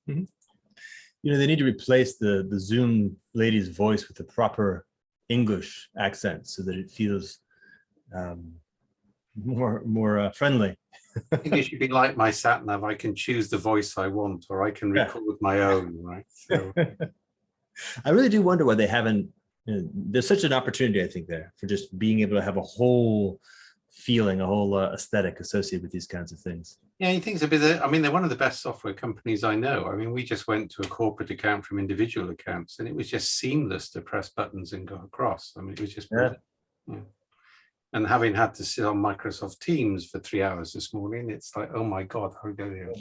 Mhm. You know, they need to replace the Zoom lady's voice with a proper English accent so that it feels more friendly. I think it should be like my sat nav. I can choose the voice I want, or I can record my own, right? So. I really do wonder why they haven't. There's such an opportunity, I think, there for just being able to have a whole feeling, a whole aesthetic associated with these kinds of things. Yeah, he thinks a bit. I mean, they're one of the best software companies I know. I mean, we just went to a corporate account from individual accounts, and it was just seamless to press buttons and go across. I mean, it was just brilliant. Yeah. And having had to sit on Microsoft Teams for 3 hours this morning, it's like, oh my God, how do we go here?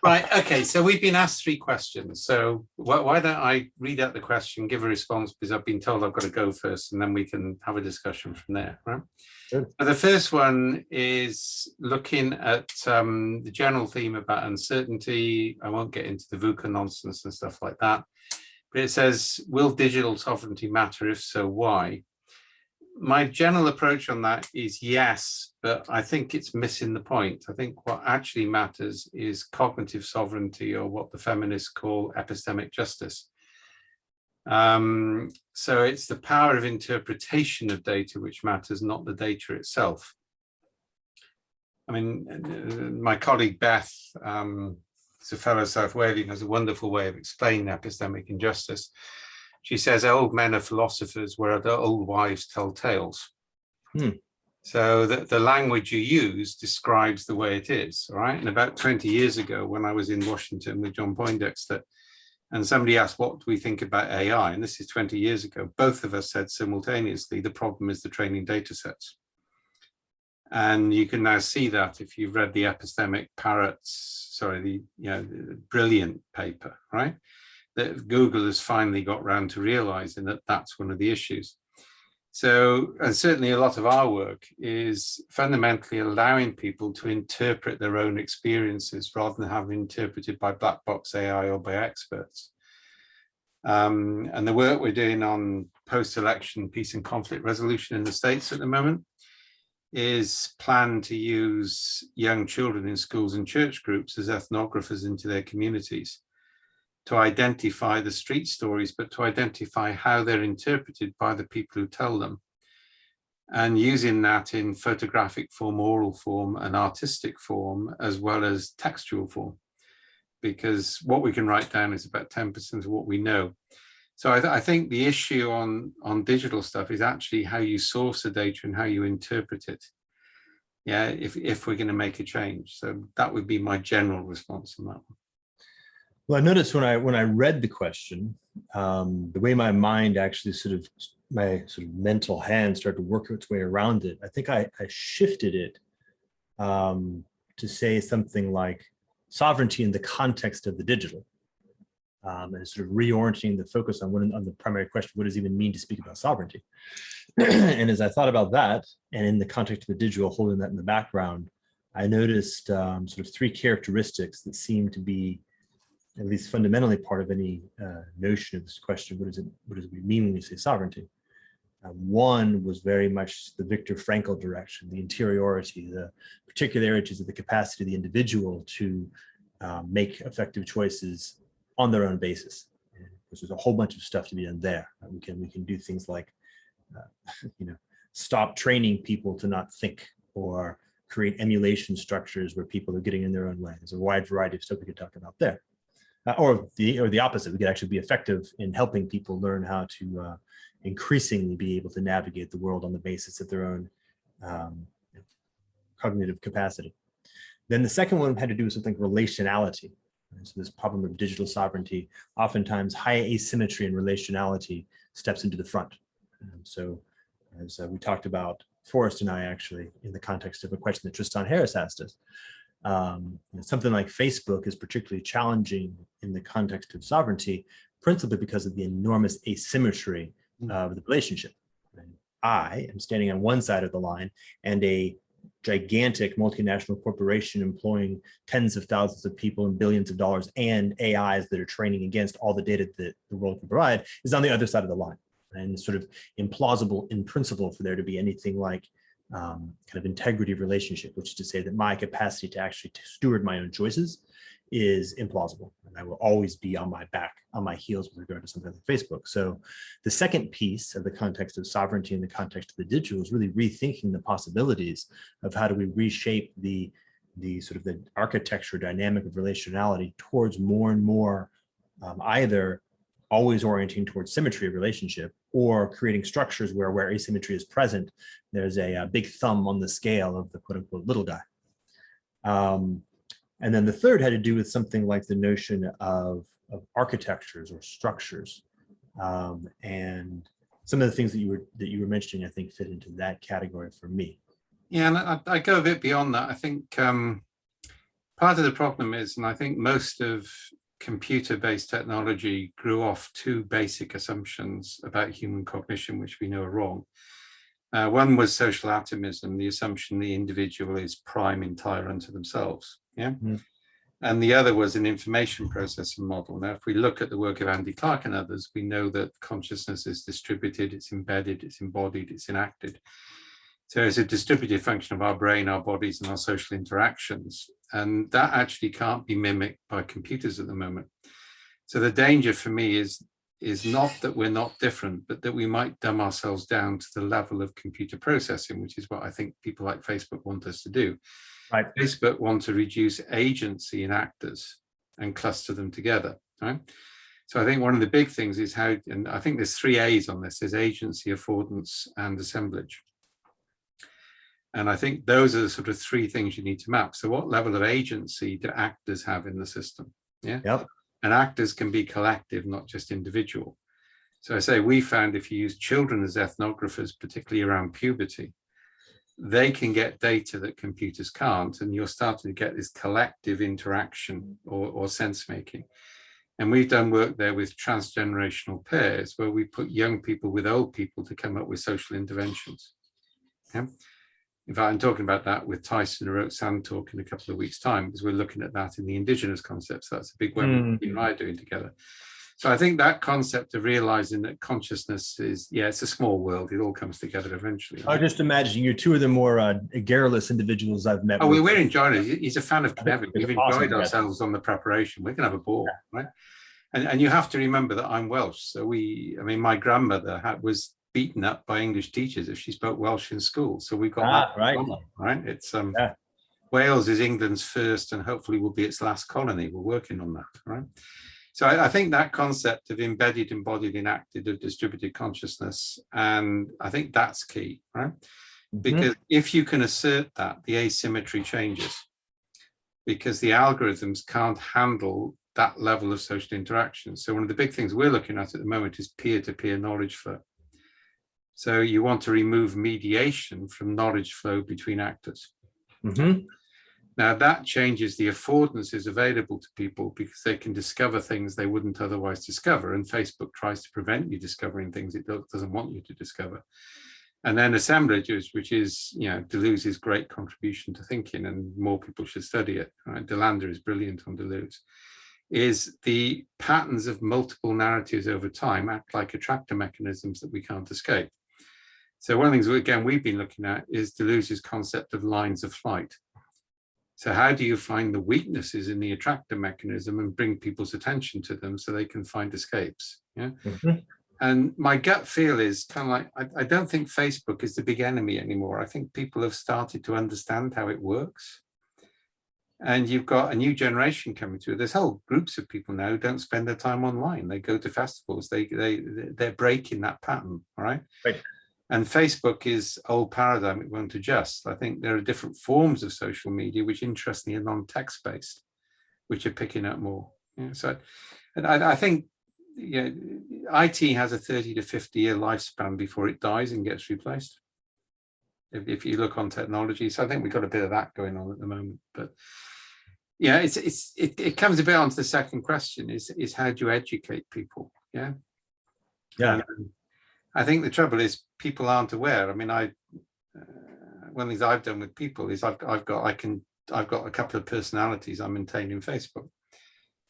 Right, okay, so we've been asked 3 questions. So why don't I read out the question, give a response, because I've been told I've got to go first, and then we can have a discussion from there, right? Sure. So the first one is looking at the general theme about uncertainty. I won't get into the VUCA nonsense and stuff like that, but it says, will digital sovereignty matter? If so, why? My general approach on that is yes, but I think it's missing the point. I think what actually matters is cognitive sovereignty, or what the feminists call epistemic justice. So it's the power of interpretation of data which matters, not the data itself. I mean, my colleague Beth, who's a fellow South Walian, has a wonderful way of explaining epistemic injustice. She says, old men are philosophers where the old wives tell tales. So the language you use describes the way it is, all right? And about 20 years ago, when I was in Washington with John Poindexter, and somebody asked, what do we think about AI? And this is 20 years ago. Both of us said simultaneously, the problem is the training data sets. And you can now see that if you've read the epistemic parrots, sorry, the brilliant paper, right? That Google has finally got round to realizing that that's one of the issues. So, and certainly a lot of our work is fundamentally allowing people to interpret their own experiences rather than having interpreted by black box AI or by experts. And the work we're doing on post-election peace and conflict resolution in the States at the moment is planned to use young children in schools and church groups as ethnographers into their communities, to identify the street stories, but to identify how they're interpreted by the people who tell them. And using that in photographic form, oral form, and artistic form, as well as textual form. Because what we can write down is about 10% of what we know. So I think the issue on digital stuff is actually how you source the data and how you interpret it. Yeah, if we're going to make a change. So that would be my general response on that one. Well, I noticed when I read the question, the way my mind actually my mental hand started to work its way around it. I think I shifted it to say something like sovereignty in the context of the digital, and sort of reorienting the focus on the primary question: what does it even mean to speak about sovereignty? And as I thought about that, and in the context of the digital, holding that in the background, I noticed sort of 3 characteristics that seem to be at least fundamentally part of any notion of this question: what does it mean when we say sovereignty? One was very much the Viktor Frankl direction, the interiority, the particularities of the capacity of the individual to make effective choices on their own basis. Because there's a whole bunch of stuff to be done there. We can do things like stop training people to not think, or create emulation structures where people are getting in their own way. There's a wide variety of stuff we could talk about there. Or the opposite, we could actually be effective in helping people learn how to increasingly be able to navigate the world on the basis of their own cognitive capacity. Then the second one had to do with something relationality. So this problem of digital sovereignty, oftentimes high asymmetry and relationality steps into the front. So as we talked about, Forrest and I actually, in the context of a question that Tristan Harris asked us, something like Facebook is particularly challenging in the context of sovereignty, principally because of the enormous asymmetry of the relationship. I am standing on one side of the line, and a gigantic multinational corporation employing tens of thousands of people and billions of dollars and AIs that are training against all the data that the world can provide is on the other side of the line. And it's sort of implausible in principle for there to be anything like kind of integrity of relationship, which is to say that my capacity to actually steward my own choices is implausible. And I will always be on my heels with regard to something like Facebook. So the second piece of the context of sovereignty in the context of the digital is really rethinking the possibilities of how do we reshape the sort of the architecture dynamic of relationality towards more and more either always orienting towards symmetry of relationship, or creating structures where asymmetry is present. There's a big thumb on the scale of the quote unquote little guy. And then the third had to do with something like the notion of architectures or structures. And some of the things that you were mentioning, I think, fit into that category for me. Yeah, and I go a bit beyond that. I think part of the problem is, and I think most of computer-based technology grew off two basic assumptions about human cognition, which we know are wrong. One was social atomism, the assumption the individual is prime, entire unto themselves. Yeah. Mm. And the other was an information processing model. Now, if we look at the work of Andy Clark and others, we know that consciousness is distributed, it's embedded, it's embodied, it's enacted. So it's a distributed function of our brain, our bodies, and our social interactions. And that actually can't be mimicked by computers at the moment. So the danger for me is not that we're not different, but that we might dumb ourselves down to the level of computer processing, which is what I think people like Facebook want us to do. Right. Facebook want to reduce agency in actors and cluster them together. Right? So I think one of the big things is how, and I think there's 3 A's on this, there's agency, affordance, and assemblage. And I think those are the sort of 3 things you need to map. So what level of agency do actors have in the system? Yeah. Yep. And actors can be collective, not just individual. So I say we found if you use children as ethnographers, particularly around puberty, they can get data that computers can't, and you're starting to get this collective interaction or sense making. And we've done work there with transgenerational pairs where we put young people with old people to come up with social interventions. Yeah? In fact, I'm talking about that with Tyson, who wrote Sand Talk in a couple of weeks' time, because we're looking at that in the indigenous concepts. That's a big webinar you and I are doing together. So I think that concept of realizing that consciousness is, yeah, it's a small world. It all comes together eventually. I just imagine you're 2 of the more garrulous individuals I've met. Oh, we're enjoying it. He's a fan of Cynefin. We've enjoyed ourselves on the preparation. We're going to have a ball, right? And you have to remember that I'm Welsh. So my grandmother was beaten up by English teachers if she spoke Welsh in school. So we've got that right? It's Wales is England's first and hopefully will be its last colony. We're working on that, right? So I think that concept of embedded, embodied, enacted, of distributed consciousness, and I think that's key, right? Because if you can assert that, the asymmetry changes, because the algorithms can't handle that level of social interaction. So one of the big things we're looking at the moment is peer-to-peer knowledge flow. So you want to remove mediation from knowledge flow between actors. Now that changes the affordances available to people because they can discover things they wouldn't otherwise discover. And Facebook tries to prevent you discovering things it doesn't want you to discover. And then assemblage, which is, Deleuze's great contribution to thinking, and more people should study it. Right? Delander is brilliant on Deleuze. Is the patterns of multiple narratives over time act like attractor mechanisms that we can't escape. So one of the things, again, we've been looking at is Deleuze's concept of lines of flight. So how do you find the weaknesses in the attractor mechanism and bring people's attention to them so they can find escapes? Yeah. And my gut feel is kind of like, I don't think Facebook is the big enemy anymore. I think people have started to understand how it works. And you've got a new generation coming through. There's whole groups of people now who don't spend their time online. They go to festivals. They're breaking that pattern, all right? Right. And Facebook is old paradigm, it won't adjust. I think there are different forms of social media, which interestingly are non-text based, which are picking up more. Yeah, so, and I think IT has a 30 to 50 year lifespan before it dies and gets replaced. If you look on technology, so I think we've got a bit of that going on at the moment. But yeah, it comes a bit onto the second question: is how do you educate people? Yeah, yeah. I think the trouble is people aren't aware. I mean, one of the things I've done with people is I've got a couple of personalities I maintain in Facebook,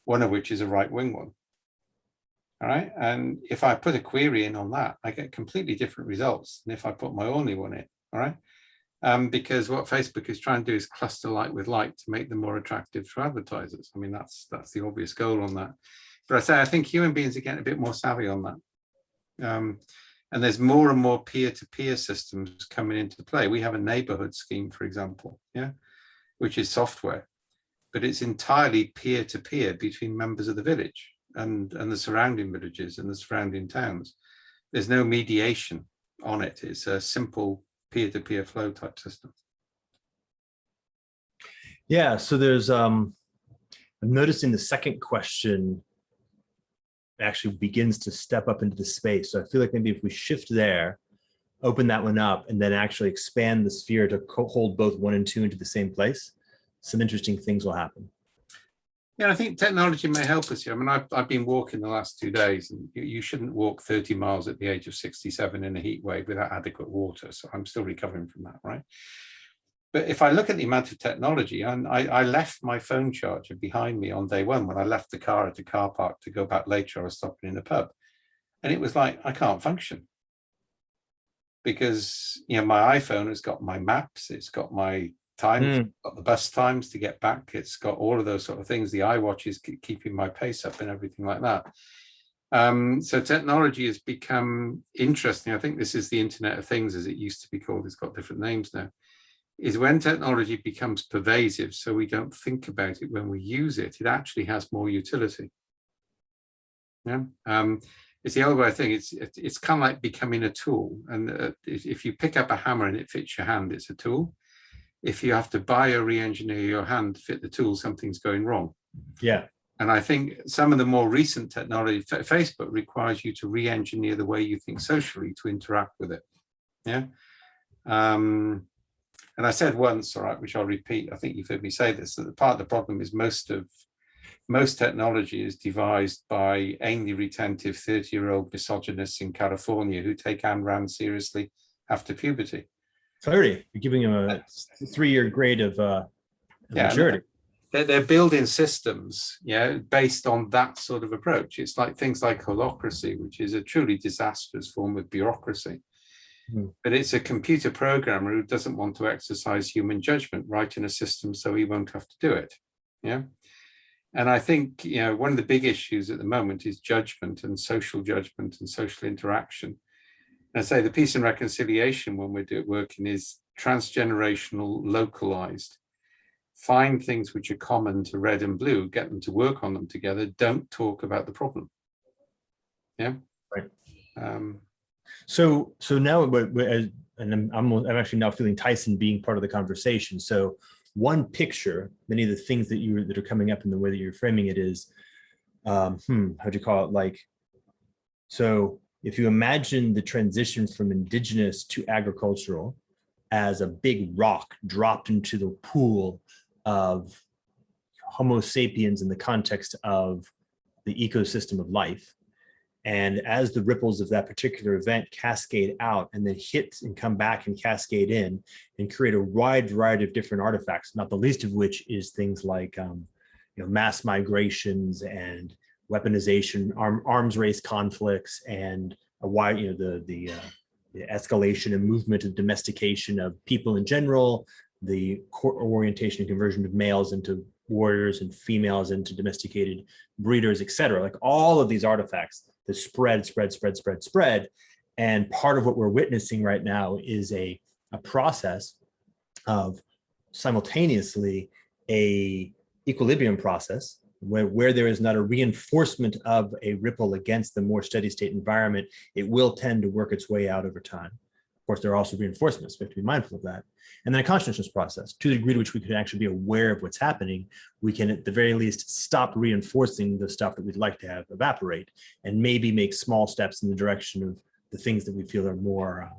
one of which is a right-wing one. All right. And if I put a query in on that, I get completely different results than if I put my only one in. All right. Because what Facebook is trying to do is cluster light with light to make them more attractive to advertisers. I mean, that's the obvious goal on that. But I think human beings are getting a bit more savvy on that. And there's more and more peer-to-peer systems coming into play. We have a neighborhood scheme, for example, yeah, which is software, but it's entirely peer-to-peer between members of the village and the surrounding villages and the surrounding towns. There's no mediation on it. It's a simple peer-to-peer flow type system. Yeah, so there's, I'm noticing the second question actually begins to step up into the space. So I feel like maybe if we shift there, open that one up, and then actually expand the sphere to hold both 1 and 2 into the same place, some interesting things will happen. Yeah, I think technology may help us here. I mean, I've been walking the last 2 days, and you shouldn't walk 30 miles at the age of 67 in a heat wave without adequate water. So I'm still recovering from that, right? But if I look at the amount of technology, and I left my phone charger behind me on day one when I left the car at the car park to go back later, I was stopping in a pub. And it was like, I can't function. Because, you know, my iPhone has got my maps, it's got my time, it's got the bus times to get back, it's got all of those sort of things. The iWatch is keeping my pace up and everything like that. So technology has become interesting. I think this is the Internet of Things, as it used to be called. It's got different names now. Is when technology becomes pervasive, so we don't think about it when we use it, it actually has more utility. Yeah, it's the old way thing. It's kind of like becoming a tool. And if you pick up a hammer and it fits your hand, it's a tool. If you have to buy or re-engineer your hand to fit the tool, something's going wrong. Yeah. And I think some of the more recent technology, Facebook requires you to re-engineer the way you think socially to interact with it. Yeah. And I said once, all right, which I'll repeat, I think you've heard me say this, that part of the problem is most technology is devised by anally retentive 30-year-old misogynists in California who take Ayn Rand seriously after puberty. 30, you're giving him a 3-year grade of maturity. They're building systems, yeah, based on that sort of approach. It's like things like holacracy, which is a truly disastrous form of bureaucracy. But it's a computer programmer who doesn't want to exercise human judgment, writing a system so he won't have to do it. Yeah. And I think, you know, one of the big issues at the moment is judgment and social interaction. And I say the peace and reconciliation when we're working is transgenerational, localized. Find things which are common to red and blue, get them to work on them together. Don't talk about the problem. Yeah. Right. So now, and I'm actually now feeling Tyson being part of the conversation. So one picture, many of the things that are coming up in the way that you're framing it is, how'd you call it? Like, so if you imagine the transition from indigenous to agricultural as a big rock dropped into the pool of Homo sapiens in the context of the ecosystem of life, and as the ripples of that particular event cascade out and then hit and come back and cascade in and create a wide variety of different artifacts, not the least of which is things like mass migrations and weaponization, arms race conflicts, and a wide, the escalation and movement of domestication of people in general, the orientation and conversion of males into warriors and females into domesticated breeders, et cetera. Like all of these artifacts that spread. And part of what we're witnessing right now is a process of simultaneously a equilibrium process where there is not a reinforcement of a ripple against the more steady state environment. It will tend to work its way out over time. Of course, there are also reinforcements. We have to be mindful of that. And then a consciousness process, to the degree to which we can actually be aware of what's happening, we can at the very least stop reinforcing the stuff that we'd like to have evaporate and maybe make small steps in the direction of the things that we feel are more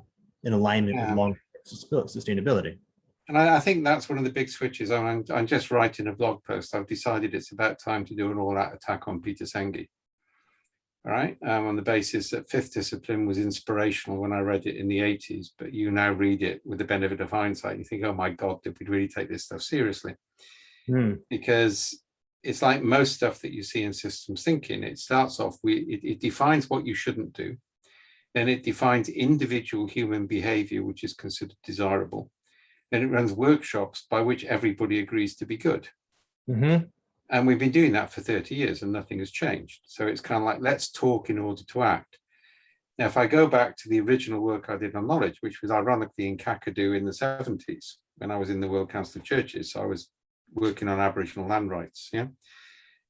in alignment with long-term sustainability. And I think that's one of the big switches. I'm just writing a blog post. I've decided it's about time to do an all-out attack on Peter Senge. All right, on the basis that Fifth Discipline was inspirational when I read it in the 80s, but you now read it with the benefit of hindsight. You think, oh my God, did we really take this stuff seriously? Because it's like most stuff that you see in systems thinking. It starts off, it defines what you shouldn't do. Then it defines individual human behavior, which is considered desirable. and it runs workshops by which everybody agrees to be good. Mm-hmm. And we've been doing that for 30 years and nothing has changed. So it's kind of like, let's talk in order to act. Now, if I go back to the original work I did on knowledge, which was ironically in Kakadu in the 70s, when I was in the World Council of Churches, so I was working on Aboriginal land rights. Yeah.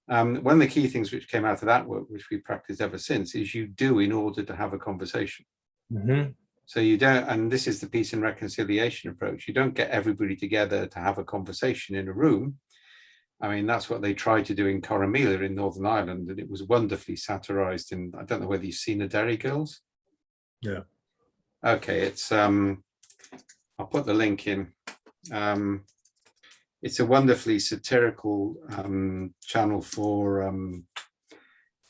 One of the key things which came out of that work, which we practiced ever since, is you do in order to have a conversation. Mm-hmm. So you don't, and this is the peace and reconciliation approach, you don't get everybody together to have a conversation in a room. I mean, that's what they tried to do in Coromila in Northern Ireland, and it was wonderfully satirized in, I don't know whether you've seen the Derry Girls. Yeah. Okay, it's, I'll put the link in. It's a wonderfully satirical channel for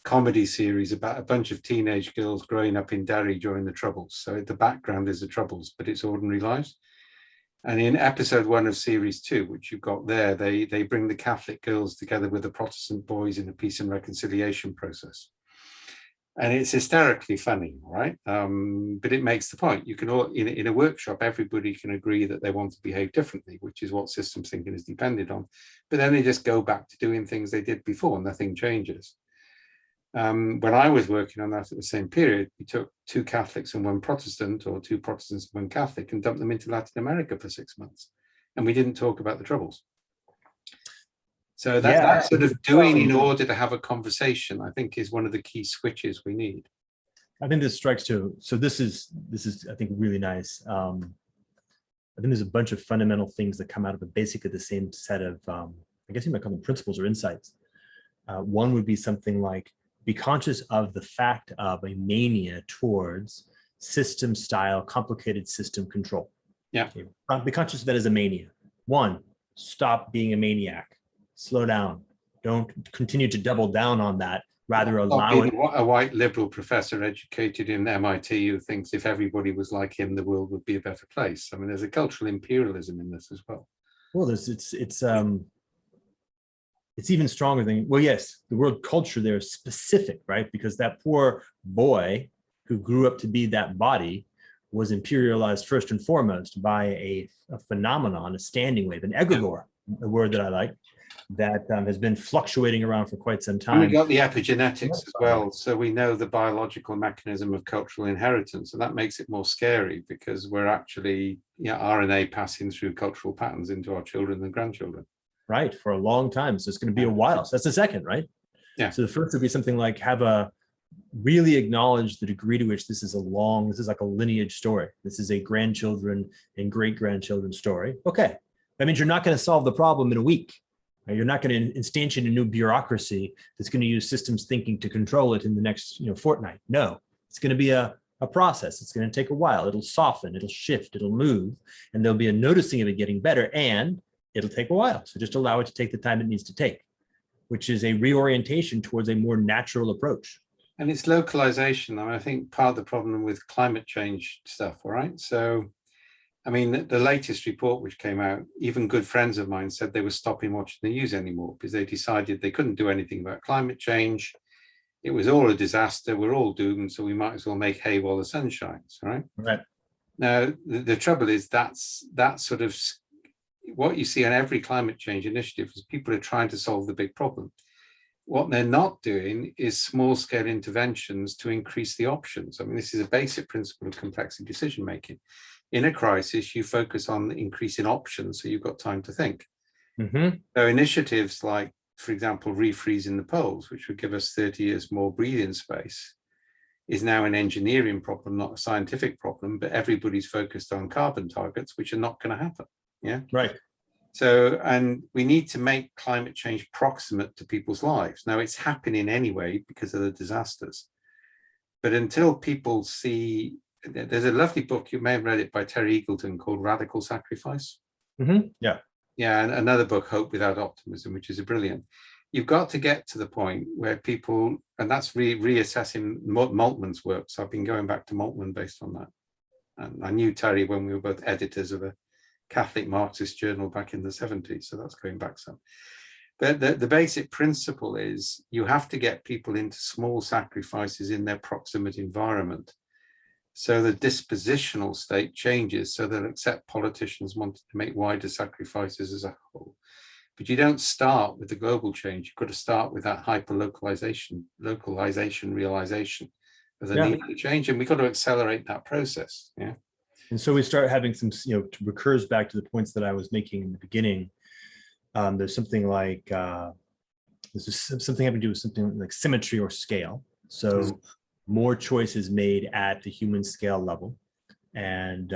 comedy series about a bunch of teenage girls growing up in Derry during the Troubles. So the background is the Troubles, but it's ordinary lives. And in episode 1 of series 2, which you've got there, they bring the Catholic girls together with the Protestant boys in a peace and reconciliation process. And it's hysterically funny, right? But it makes the point. You can all, in a workshop, everybody can agree that they want to behave differently, which is what systems thinking is dependent on. But then they just go back to doing things they did before, nothing changes. When I was working on that at the same period, we took 2 Catholics and 1 Protestant, or 2 Protestants and 1 Catholic, and dumped them into Latin America for 6 months. And we didn't talk about the Troubles. So that sort of doing in order to have a conversation, I think, is one of the key switches we need. I think this strikes too. So this is I think really nice. I think there's a bunch of fundamental things that come out of basically the same set of, I guess you might call them principles or insights. One would be something like, be conscious of the fact of a mania towards system style, complicated system control. Yeah. Okay. Be conscious of that as a mania. 1, stop being a maniac. Slow down. Don't continue to double down on that. Rather allow it. A white liberal professor educated in MIT who thinks if everybody was like him, the world would be a better place. I mean, there's a cultural imperialism in this as well. Well, it's even stronger than, well, yes, the word culture there is specific, right? Because that poor boy who grew up to be that body was imperialized first and foremost by a phenomenon, a standing wave, an egregore, a word that I like, that has been fluctuating around for quite some time. And we got the epigenetics as well. So we know the biological mechanism of cultural inheritance, and that makes it more scary because we're actually RNA passing through cultural patterns into our children and grandchildren. Right, for a long time. So it's going to be a while. So that's the second, right? Yeah. So the first would be something like really acknowledge the degree to which this is like a lineage story. This is a grandchildren and great-grandchildren story. Okay. That means you're not going to solve the problem in a week. Right? You're not going to instantiate a new bureaucracy that's going to use systems thinking to control it in the next fortnight. No, it's going to be a process. It's going to take a while. It'll soften, it'll shift, it'll move, and there'll be a noticing of it getting better, and it'll take a while. So just allow it to take the time it needs to take, which is a reorientation towards a more natural approach. And it's localization. I mean, I think part of the problem with climate change stuff, all right? So, I mean, the latest report which came out, even good friends of mine said they were stopping watching the news anymore because they decided they couldn't do anything about climate change. It was all a disaster. We're all doomed, so we might as well make hay while the sun shines, right? Right. Now, the trouble is that's sort of what you see on every climate change initiative is people are trying to solve the big problem. What they're not doing is small scale interventions to increase the options. I mean, this is a basic principle of complexity decision making. In a crisis, you focus on increasing options so you've got time to think. Mm-hmm. So initiatives like, for example, refreezing the poles, which would give us 30 years more breathing space, is now an engineering problem, not a scientific problem, but everybody's focused on carbon targets, which are not going to happen. Yeah. Right. So, and we need to make climate change proximate to people's lives. Now it's happening anyway because of the disasters. But until people see, there's a lovely book, you may have read it, by Terry Eagleton called Radical Sacrifice. Mm-hmm. Yeah. Yeah, and another book, Hope Without Optimism, which is a brilliant. You've got to get to the point where people, and that's reassessing Maltman's work. So I've been going back to Maltman based on that. And I knew Terry when we were both editors of a Catholic Marxist journal back in the 70s. So that's going back some. But the basic principle is you have to get people into small sacrifices in their proximate environment So the dispositional state changes, so they'll accept politicians wanting to make wider sacrifices as a whole. But you don't start with the global change. You've got to start with that localization realization of the need for change, and we've got to accelerate that process. Yeah. And so we start having some, recurs back to the points that I was making in the beginning. There's something like, something having to do with something like symmetry or scale. So more choices made at the human scale level, and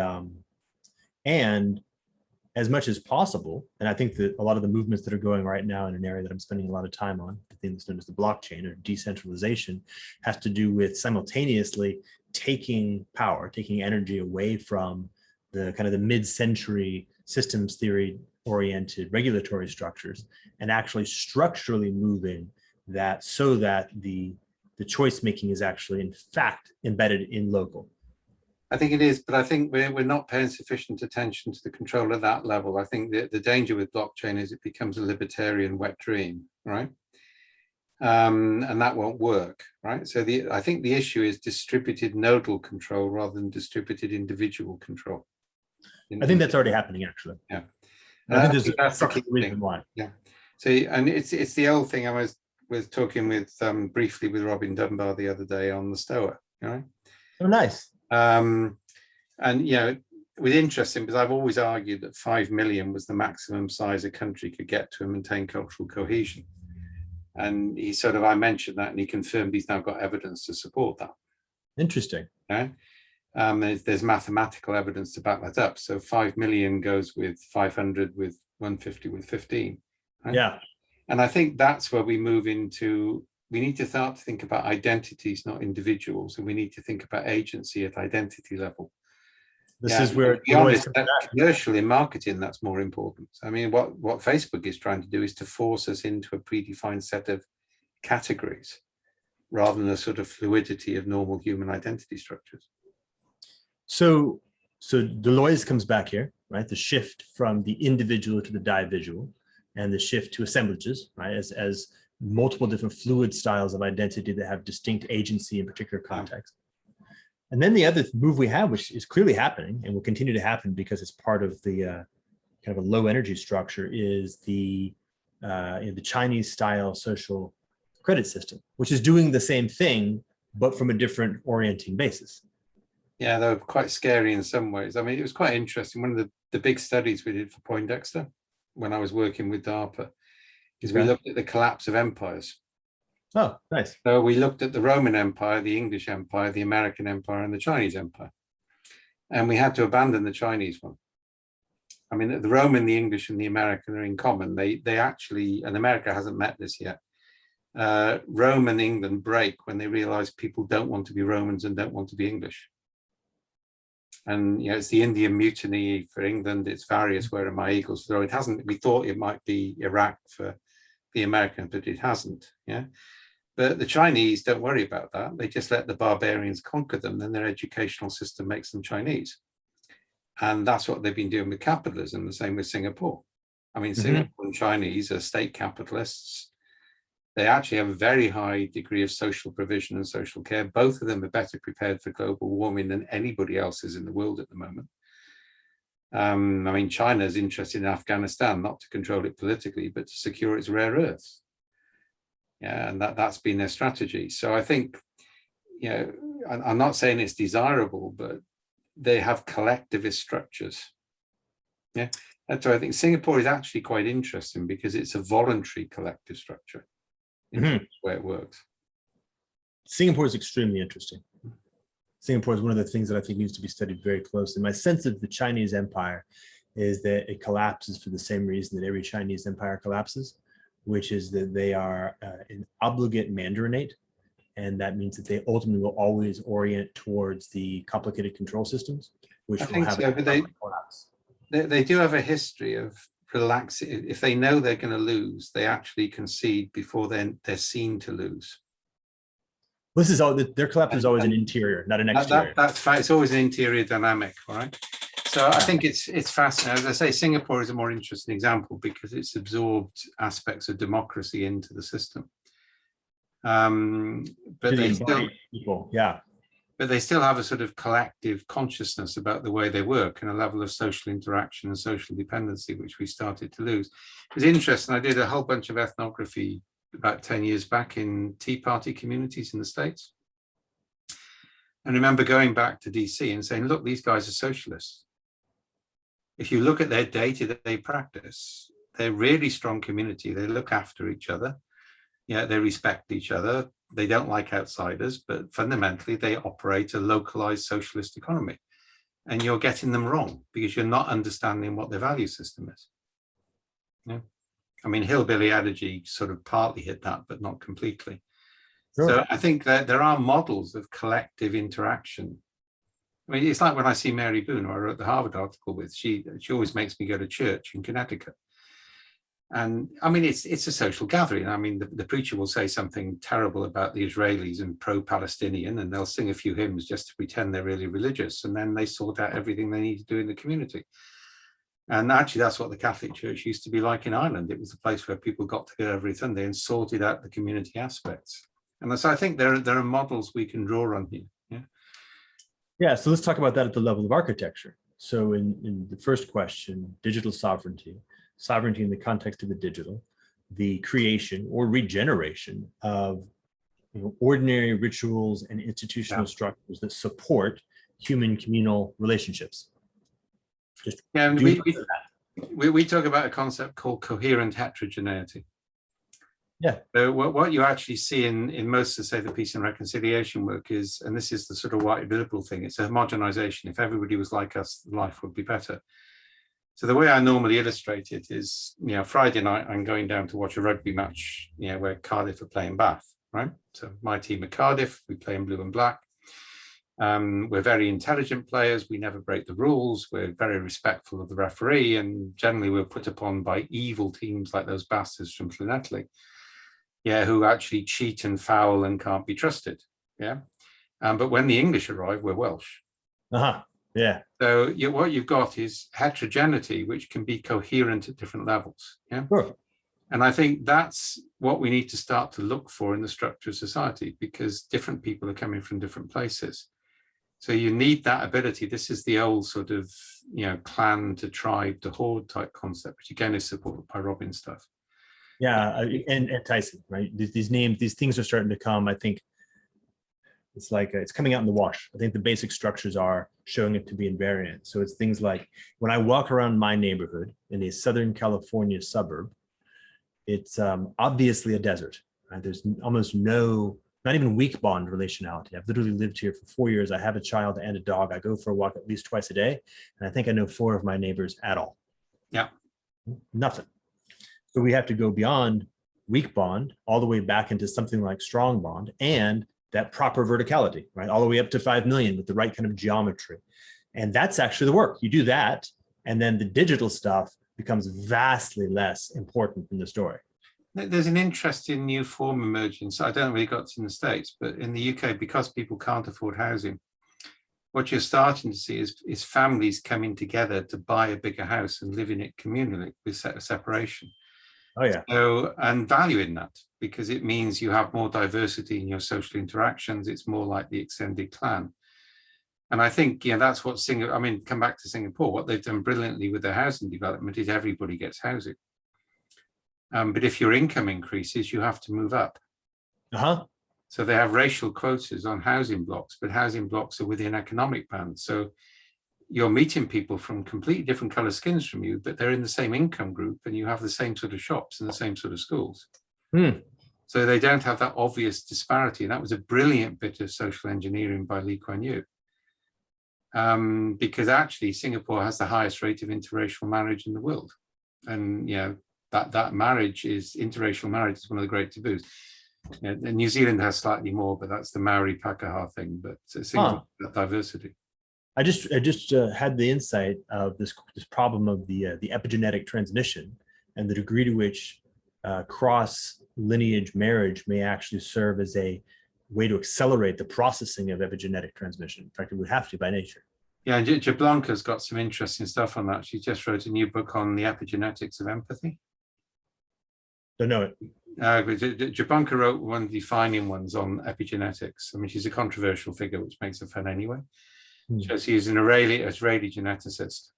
as much as possible. And I think that a lot of the movements that are going right now in an area that I'm spending a lot of time on, the thing that's known as the blockchain or decentralization, has to do with simultaneously taking power, taking energy away from the kind of the mid-century systems theory oriented regulatory structures, and actually structurally moving that so that the choice making is actually in fact embedded in local. I think it is, but I think we're not paying sufficient attention to the control at that level. I think the danger with blockchain is it becomes a libertarian wet dream, right? And that won't work, right? So I think the issue is distributed nodal control rather than distributed individual control. I think that's already happening, actually. Yeah. I think that's the key reason why. Yeah. So, and it's the old thing. I was talking with briefly with Robin Dunbar the other day on the Stoa, right? Oh, nice. And with interesting, because I've always argued that 5 million was the maximum size a country could get to maintain cultural cohesion. And I mentioned that, and he confirmed he's now got evidence to support that. Interesting. Okay. There's mathematical evidence to back that up. So 5 million goes with 500, with 150, with 15. Right? Yeah. And I think that's where we move into, we need to start to think about identities, not individuals, and we need to think about agency at identity level. This is where, to be honest, commercially in marketing, that's more important. I mean, what Facebook is trying to do is to force us into a predefined set of categories rather than a sort of fluidity of normal human identity structures. So Deleuze comes back here, right? The shift from the individual to the divisual, and the shift to assemblages, right? As multiple different fluid styles of identity that have distinct agency in particular context. And then the other move we have, which is clearly happening and will continue to happen because it's part of the kind of a low energy structure, is the Chinese style social credit system, which is doing the same thing, but from a different orienting basis. Yeah, they were quite scary in some ways. I mean, it was quite interesting. One of the big studies we did for Poindexter when I was working with DARPA is we looked at the collapse of empires. Oh, nice. So we looked at the Roman Empire, the English Empire, the American Empire, and the Chinese Empire. And we had to abandon the Chinese one. I mean, the Roman, the English, and the American are in common. They actually, and America hasn't met this yet, Rome and England break when they realize people don't want to be Romans and don't want to be English. And it's the Indian Mutiny for England. It's various "Where are my eagles?" So it hasn't. We thought it might be Iraq for the Americans, but it hasn't. Yeah, but the Chinese don't worry about that. They just let the barbarians conquer them. Then their educational system makes them Chinese, and that's what they've been doing with capitalism. The same with Singapore. I mean, Singapore and Chinese are state capitalists. They actually have a very high degree of social provision and social care. Both of them are better prepared for global warming than anybody else is in the world at the moment. I mean, China is interested in Afghanistan, not to control it politically, but to secure its rare earths. Yeah, and that's been their strategy. So I think, I'm not saying it's desirable, but they have collectivist structures. Yeah, that's why I think Singapore is actually quite interesting, because it's a voluntary collective structure. In terms of the way it works. Singapore is extremely interesting. Singapore is one of the things that I think needs to be studied very closely. My sense of the Chinese empire is that it collapses for the same reason that every Chinese empire collapses, which is that they are an obligate mandarinate. And that means that they ultimately will always orient towards the complicated control systems, which will have a collapse. They do have a history of relax. If they know they're going to lose, they actually concede before they're seen to lose. This is all. Their collapse is always an interior, not an exterior. That's fine. It's always an interior dynamic, all right? So I think it's fascinating. As I say, Singapore is a more interesting example because it's absorbed aspects of democracy into the system. But they still, people, yeah. but they still have a sort of collective consciousness about the way they work and a level of social interaction and social dependency, which we started to lose. It was interesting. I did a whole bunch of ethnography about 10 years back in Tea Party communities in the States. And I remember going back to DC and saying, look, these guys are socialists. If you look at their data that they practice, they're really strong community. They look after each other. Yeah, they respect each other. They don't like outsiders, but fundamentally they operate a localized socialist economy. And you're getting them wrong because you're not understanding what their value system is. Yeah. I mean, hillbilly energy sort of partly hit that, but not completely. Sure. So I think that there are models of collective interaction. I mean, it's like when I see Mary Boone, who I wrote the Harvard article with, she always makes me go to church in Connecticut. And I mean, it's a social gathering. I mean, the preacher will say something terrible about the Israelis and pro-Palestinian, and they'll sing a few hymns just to pretend they're really religious. And then they sort out everything they need to do in the community. And actually, that's what the Catholic Church used to be like in Ireland. It was a place where people got together every Sunday and sorted out the community aspects. And so I think there are models we can draw on here. Yeah. Yeah. So let's talk about that at the level of architecture. So in the first question, digital sovereignty in the context of the digital, the creation or regeneration of ordinary rituals and institutional structures that support human communal relationships. And we talk about a concept called coherent heterogeneity. Yeah. So what you actually see in most of, say, the peace and reconciliation work is, and this is the sort of white liberal thing, it's a homogenization. If everybody was like us, life would be better. So the way I normally illustrate it is, Friday night, I'm going down to watch a rugby match, where Cardiff are playing Bath, right? So my team at Cardiff, we play in blue and black. We're very intelligent players. We never break the rules. We're very respectful of the referee, and generally we're put upon by evil teams like those bastards from Llanelli, who actually cheat and foul and can't be trusted. Yeah. But when the English arrive, we're Welsh. Yeah. So what you've got is heterogeneity, which can be coherent at different levels. Yeah. Sure. And I think that's what we need to start to look for in the structure of society, because different people are coming from different places. So you need that ability. This is the old sort of, clan to tribe to horde type concept, which again is supported by Robin's stuff. Yeah, and Tyson, right? These names, these things are starting to come. I think it's like it's coming out in the wash. I think the basic structures are showing it to be invariant. So it's things like when I walk around my neighborhood in a Southern California suburb, it's obviously a desert. Right? There's almost not even weak bond relationality. I've literally lived here for 4 years. I have a child and a dog. I go for a walk at least twice a day, and I think I know 4 of my neighbors at all. Yeah, nothing. So we have to go beyond weak bond all the way back into something like strong bond and that proper verticality, right? All the way up to 5 million with the right kind of geometry. And that's actually the work. You do that, and then the digital stuff becomes vastly less important in the story. There's an interesting new form emerging. So I don't know where you got in the States, but in the UK, because people can't afford housing, what you're starting to see is families coming together to buy a bigger house and live in it communally with separation. Oh, yeah. So, and value in that, because it means you have more diversity in your social interactions. It's more like the extended clan. And I think, that's what come back to Singapore, what they've done brilliantly with their housing development is everybody gets housing. But if your income increases, you have to move up. So they have racial quotas on housing blocks, but housing blocks are within economic bands. So you're meeting people from completely different color skins from you, but they're in the same income group, and you have the same sort of shops and the same sort of schools. So they don't have that obvious disparity. And that was a brilliant bit of social engineering by Lee Kuan Yew. Because actually Singapore has the highest rate of interracial marriage in the world. And that marriage interracial marriage is one of the great taboos. New Zealand has slightly more, but that's the Maori Pākehā thing, but Singapore has that diversity. I just had the insight of this problem of the epigenetic transmission and the degree to which cross lineage marriage may actually serve as a way to accelerate the processing of epigenetic transmission. In fact, it would have to by nature. Yeah, and Jablonka's got some interesting stuff on that. She just wrote a new book on the epigenetics of empathy. Don't know it. Jabanka wrote one defining ones on epigenetics. I mean, she's a controversial figure, which makes her fun anyway. So she's an Israeli geneticist.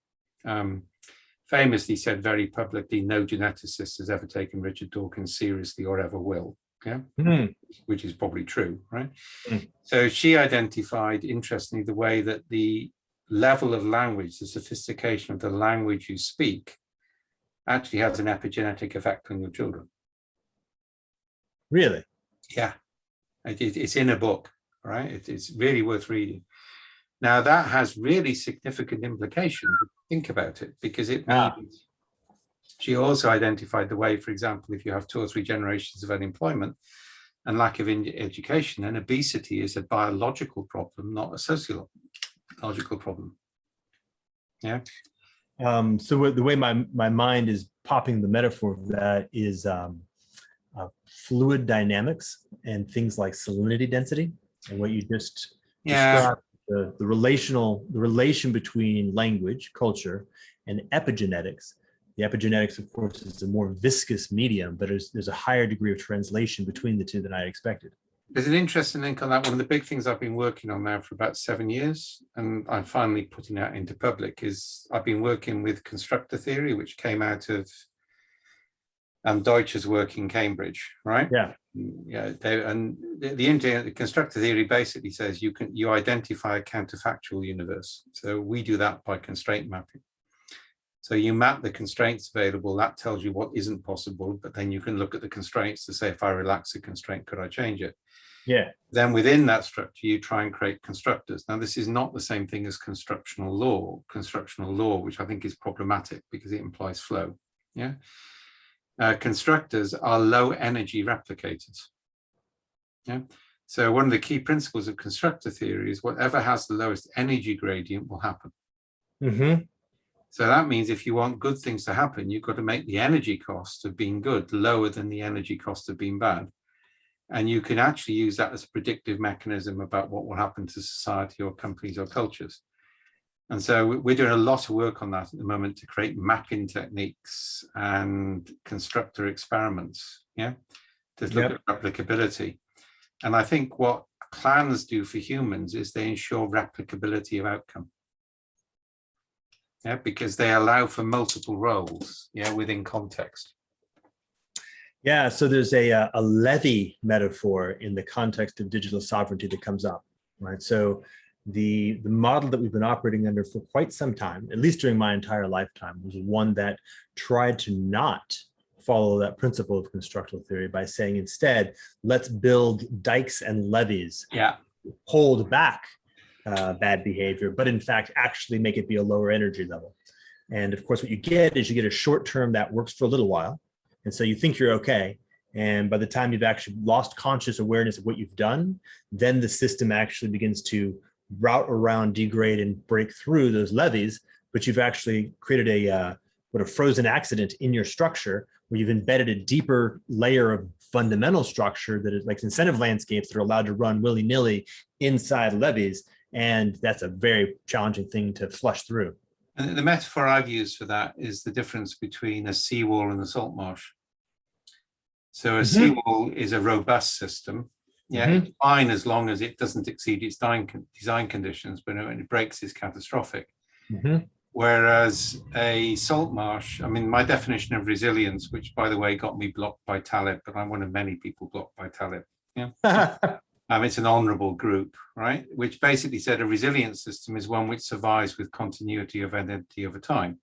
Famously said very publicly, no geneticist has ever taken Richard Dawkins seriously or ever will. Yeah, which is probably true, right? So she identified, interestingly, the way that the level of language, the sophistication of the language you speak, actually has an epigenetic effect on your children. Really? Yeah, it's in a book, right? It's really worth reading. Now, that has really significant implications, if you think about it, because it means she also identified the way, for example, if you have 2 or 3 generations of unemployment and lack of education, then obesity is a biological problem, not a sociological problem. Yeah. So the way my mind is popping the metaphor of that is fluid dynamics and things like salinity density, and what you just described, the relation between language, culture, and epigenetics. The epigenetics, of course, is a more viscous medium, but there's a higher degree of translation between the two than I expected. There's an interesting link on that. One of the big things I've been working on now for about 7 years, and I'm finally putting that into public, is I've been working with Constructor Theory, which came out of Deutsch's work in Cambridge, right? Yeah. Yeah. The Constructor Theory basically says you identify a counterfactual universe. So we do that by constraint mapping. So you map the constraints available, that tells you what isn't possible, but then you can look at the constraints to say, if I relax a constraint, could I change it? Yeah. Then within that structure, you try and create constructors. Now, this is not the same thing as constructional law, which I think is problematic because it implies flow. Yeah. Constructors are low energy replicators. Yeah. So one of the key principles of constructor theory is whatever has the lowest energy gradient will happen. So that means if you want good things to happen, you've got to make the energy cost of being good lower than the energy cost of being bad. And you can actually use that as a predictive mechanism about what will happen to society or companies or cultures. And so we're doing a lot of work on that at the moment to create mapping techniques and constructor experiments, yeah, to look at replicability. And I think what plans do for humans is they ensure replicability of outcome. Yeah, because they allow for multiple roles, yeah, within context. Yeah, so there's a levy metaphor in the context of digital sovereignty that comes up, right? So the model that we've been operating under for quite some time, at least during my entire lifetime, was one that tried to not follow that principle of constructal theory by saying instead, let's build dikes and levees, hold back bad behavior, but in fact, actually make it be a lower energy level. And of course, what you get is you get a short term that works for a little while. And so you think you're okay. And by the time you've actually lost conscious awareness of what you've done, then the system actually begins to route around, degrade, and break through those levees. But you've actually created a frozen accident in your structure where you've embedded a deeper layer of fundamental structure that is like incentive landscapes that are allowed to run willy-nilly inside levees. And that's a very challenging thing to flush through. And the metaphor I've used for that is the difference between a seawall and a salt marsh. So a seawall is a robust system. Yeah, it's fine as long as it doesn't exceed its design conditions, but when it breaks, it's catastrophic. Whereas a salt marsh, I mean, my definition of resilience, which by the way got me blocked by Taleb, but I'm one of many people blocked by Taleb. Yeah. It's an honorable group, right? Which basically said a resilient system is one which survives with continuity of identity over time.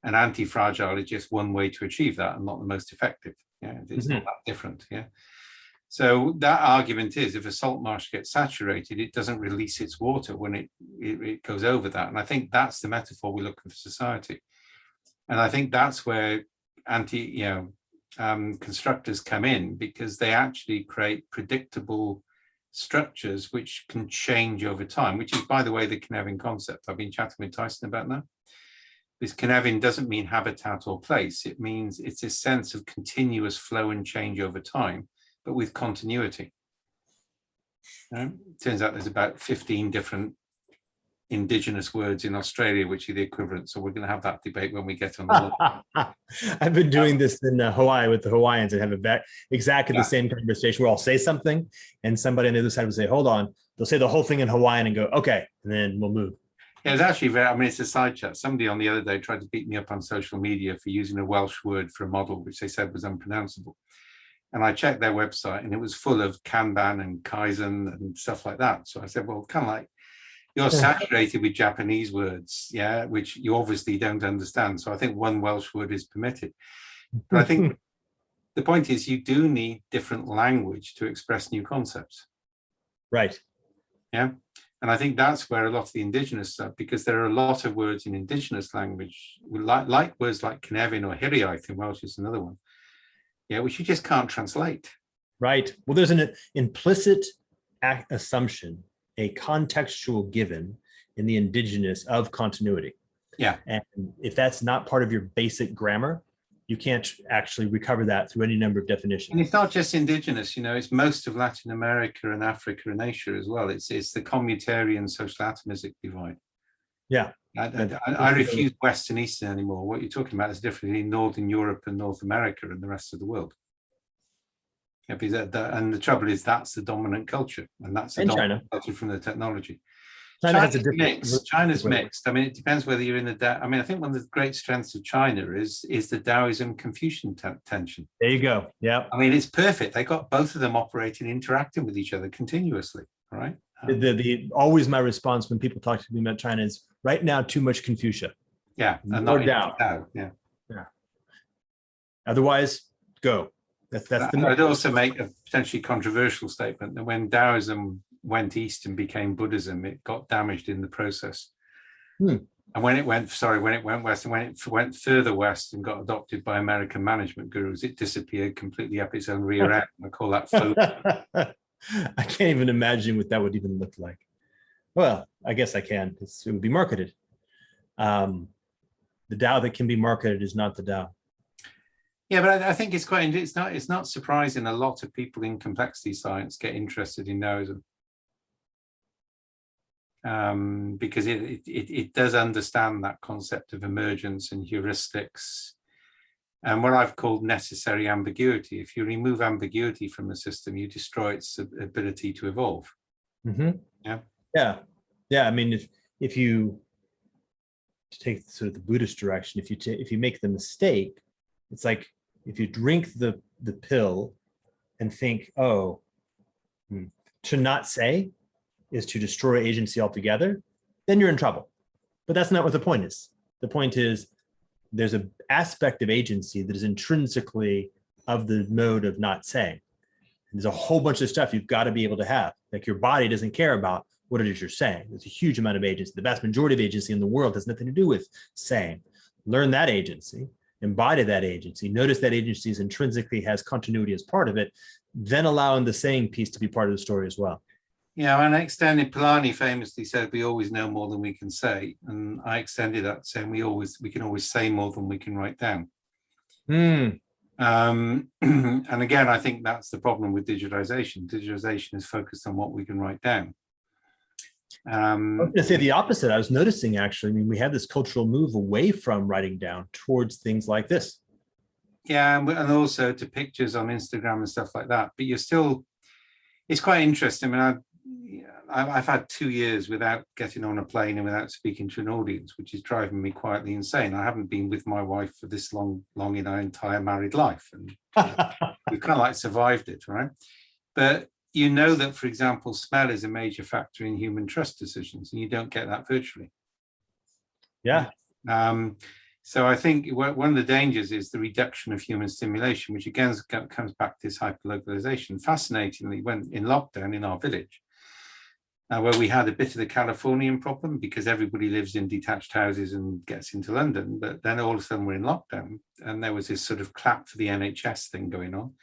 And anti-fragile is just one way to achieve that and not the most effective. Yeah, it's not that different. Yeah. So that argument is if a salt marsh gets saturated, it doesn't release its water when it goes over that. And I think that's the metaphor we're looking for society. And I think that's where constructors come in, because they actually create predictable structures which can change over time, which is, by the way, the Cynefin concept. I've been chatting with Tyson about that. This Cynefin doesn't mean habitat or place. It means it's a sense of continuous flow and change over time, but with continuity. Turns out there's about 15 different indigenous words in Australia, which are the equivalent. So we're going to have that debate when we get on the board. I've been doing this in Hawaii with the Hawaiians and have exactly Yeah. the same conversation where I'll say something and somebody on the other side will say, hold on. They'll say the whole thing in Hawaiian and go, okay, and then we'll move. It was actually very, I mean, it's a side chat. Somebody on the other day tried to beat me up on social media for using a Welsh word for a model, which they said was unpronounceable. And I checked their website and it was full of Kanban and Kaizen and stuff like that. So I said, well, kind of like, you're saturated with Japanese words, yeah, which you obviously don't understand. So I think one Welsh word is permitted. But I think the point is you do need different language to express new concepts. Right. Yeah. And I think that's where a lot of the indigenous stuff, because there are a lot of words in indigenous language, like words like Cynefin or Hiriaeth in Welsh is another one, yeah, which you just can't translate. Right. Well, there's an implicit assumption, a contextual given in the indigenous of continuity. Yeah. And if that's not part of your basic grammar, you can't actually recover that through any number of definitions. And it's not just indigenous, you know, it's most of Latin America and Africa and Asia as well. It's the communitarian social atomistic divide. Yeah. I refuse West and Eastern anymore. What you're talking about is different in Northern Europe and North America and the rest of the world. Yeah, because and the trouble is that's the dominant culture, and that's the dominant culture from the technology. China's mixed. I mean, it depends whether you're in the I mean, I think one of the great strengths of China is the Taoism Confucian tension. There you go. Yeah. I mean, it's perfect. They got both of them operating, interacting with each other continuously. All right. Always my response when people talk to me about China is right now too much Confucia. Yeah, and no doubt. Yeah. Otherwise, go. That's I'd also make a potentially controversial statement that when Taoism went east and became Buddhism, it got damaged in the process. And when it went west, and when it went further west and got adopted by American management gurus, it disappeared completely up its own rear end. I call that faux. I can't even imagine what that would even look like. Well, I guess I can. It would be marketed. The Tao that can be marketed is not the Tao. Yeah, but I think it's not surprising a lot of people in complexity science get interested in Taoism. Because it does understand that concept of emergence and heuristics and what I've called necessary ambiguity. If you remove ambiguity from the system, you destroy its ability to evolve. Yeah. I mean, if you take sort of the Buddhist direction, if you make the mistake, it's like if you drink the pill and think, oh, to not say is to destroy agency altogether, then you're in trouble. But that's not what the point is. The point is there's an aspect of agency that is intrinsically of the mode of not saying. And there's a whole bunch of stuff you've got to be able to have. Like your body doesn't care about what it is you're saying. There's a huge amount of agency. The vast majority of agency in the world has nothing to do with saying. Learn that agency, embody that agency, notice that agency is intrinsically has continuity as part of it, then allowing the saying piece to be part of the story as well. Yeah, and I extended, Polanyi famously said, we always know more than we can say. And I extended that saying we can always say more than we can write down. And again, I think that's the problem with digitalization. Digitalization is focused on what we can write down. I was going to say the opposite. I was noticing, actually, I mean, we have this cultural move away from writing down towards things like this. Yeah, and also to pictures on Instagram and stuff like that. But you're still, it's quite interesting. I mean, I've had 2 years without getting on a plane and without speaking to an audience, which is driving me quietly insane. I haven't been with my wife for this long in our entire married life. And we've kind of like survived it, right? But you know that, for example, smell is a major factor in human trust decisions, and you don't get that virtually. Yeah. So I think one of the dangers is the reduction of human stimulation, which again comes back to this hyperlocalization. Fascinatingly, when in lockdown in our village, where we had a bit of the Californian problem because everybody lives in detached houses and gets into London, but then all of a sudden we're in lockdown and there was this sort of clap for the NHS thing going on.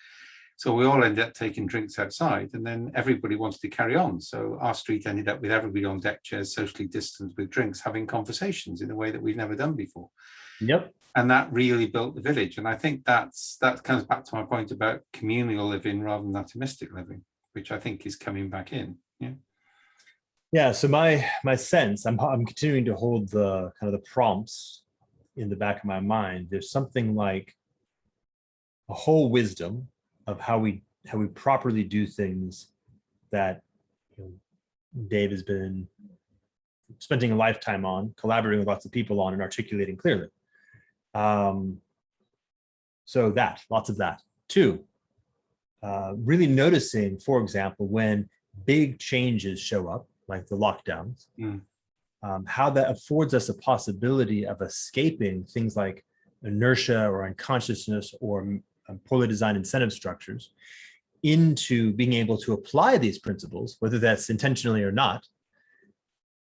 So we all ended up taking drinks outside and then everybody wanted to carry on. So our street ended up with everybody on deck chairs, socially distanced with drinks, having conversations in a way that we've never done before. Yep. And that really built the village. And I think that comes back to my point about communal living rather than atomistic living, which I think is coming back in. Yeah. Yeah, so my sense, I'm continuing to hold the kind of the prompts in the back of my mind. There's something like a whole wisdom of how we properly do things that, you know, Dave has been spending a lifetime on, collaborating with lots of people on, and articulating clearly. Um, so that, lots of that. Two, really noticing, for example, when big changes show up, like the lockdowns, how that affords us a possibility of escaping things like inertia or unconsciousness or poorly designed incentive structures into being able to apply these principles, whether that's intentionally or not.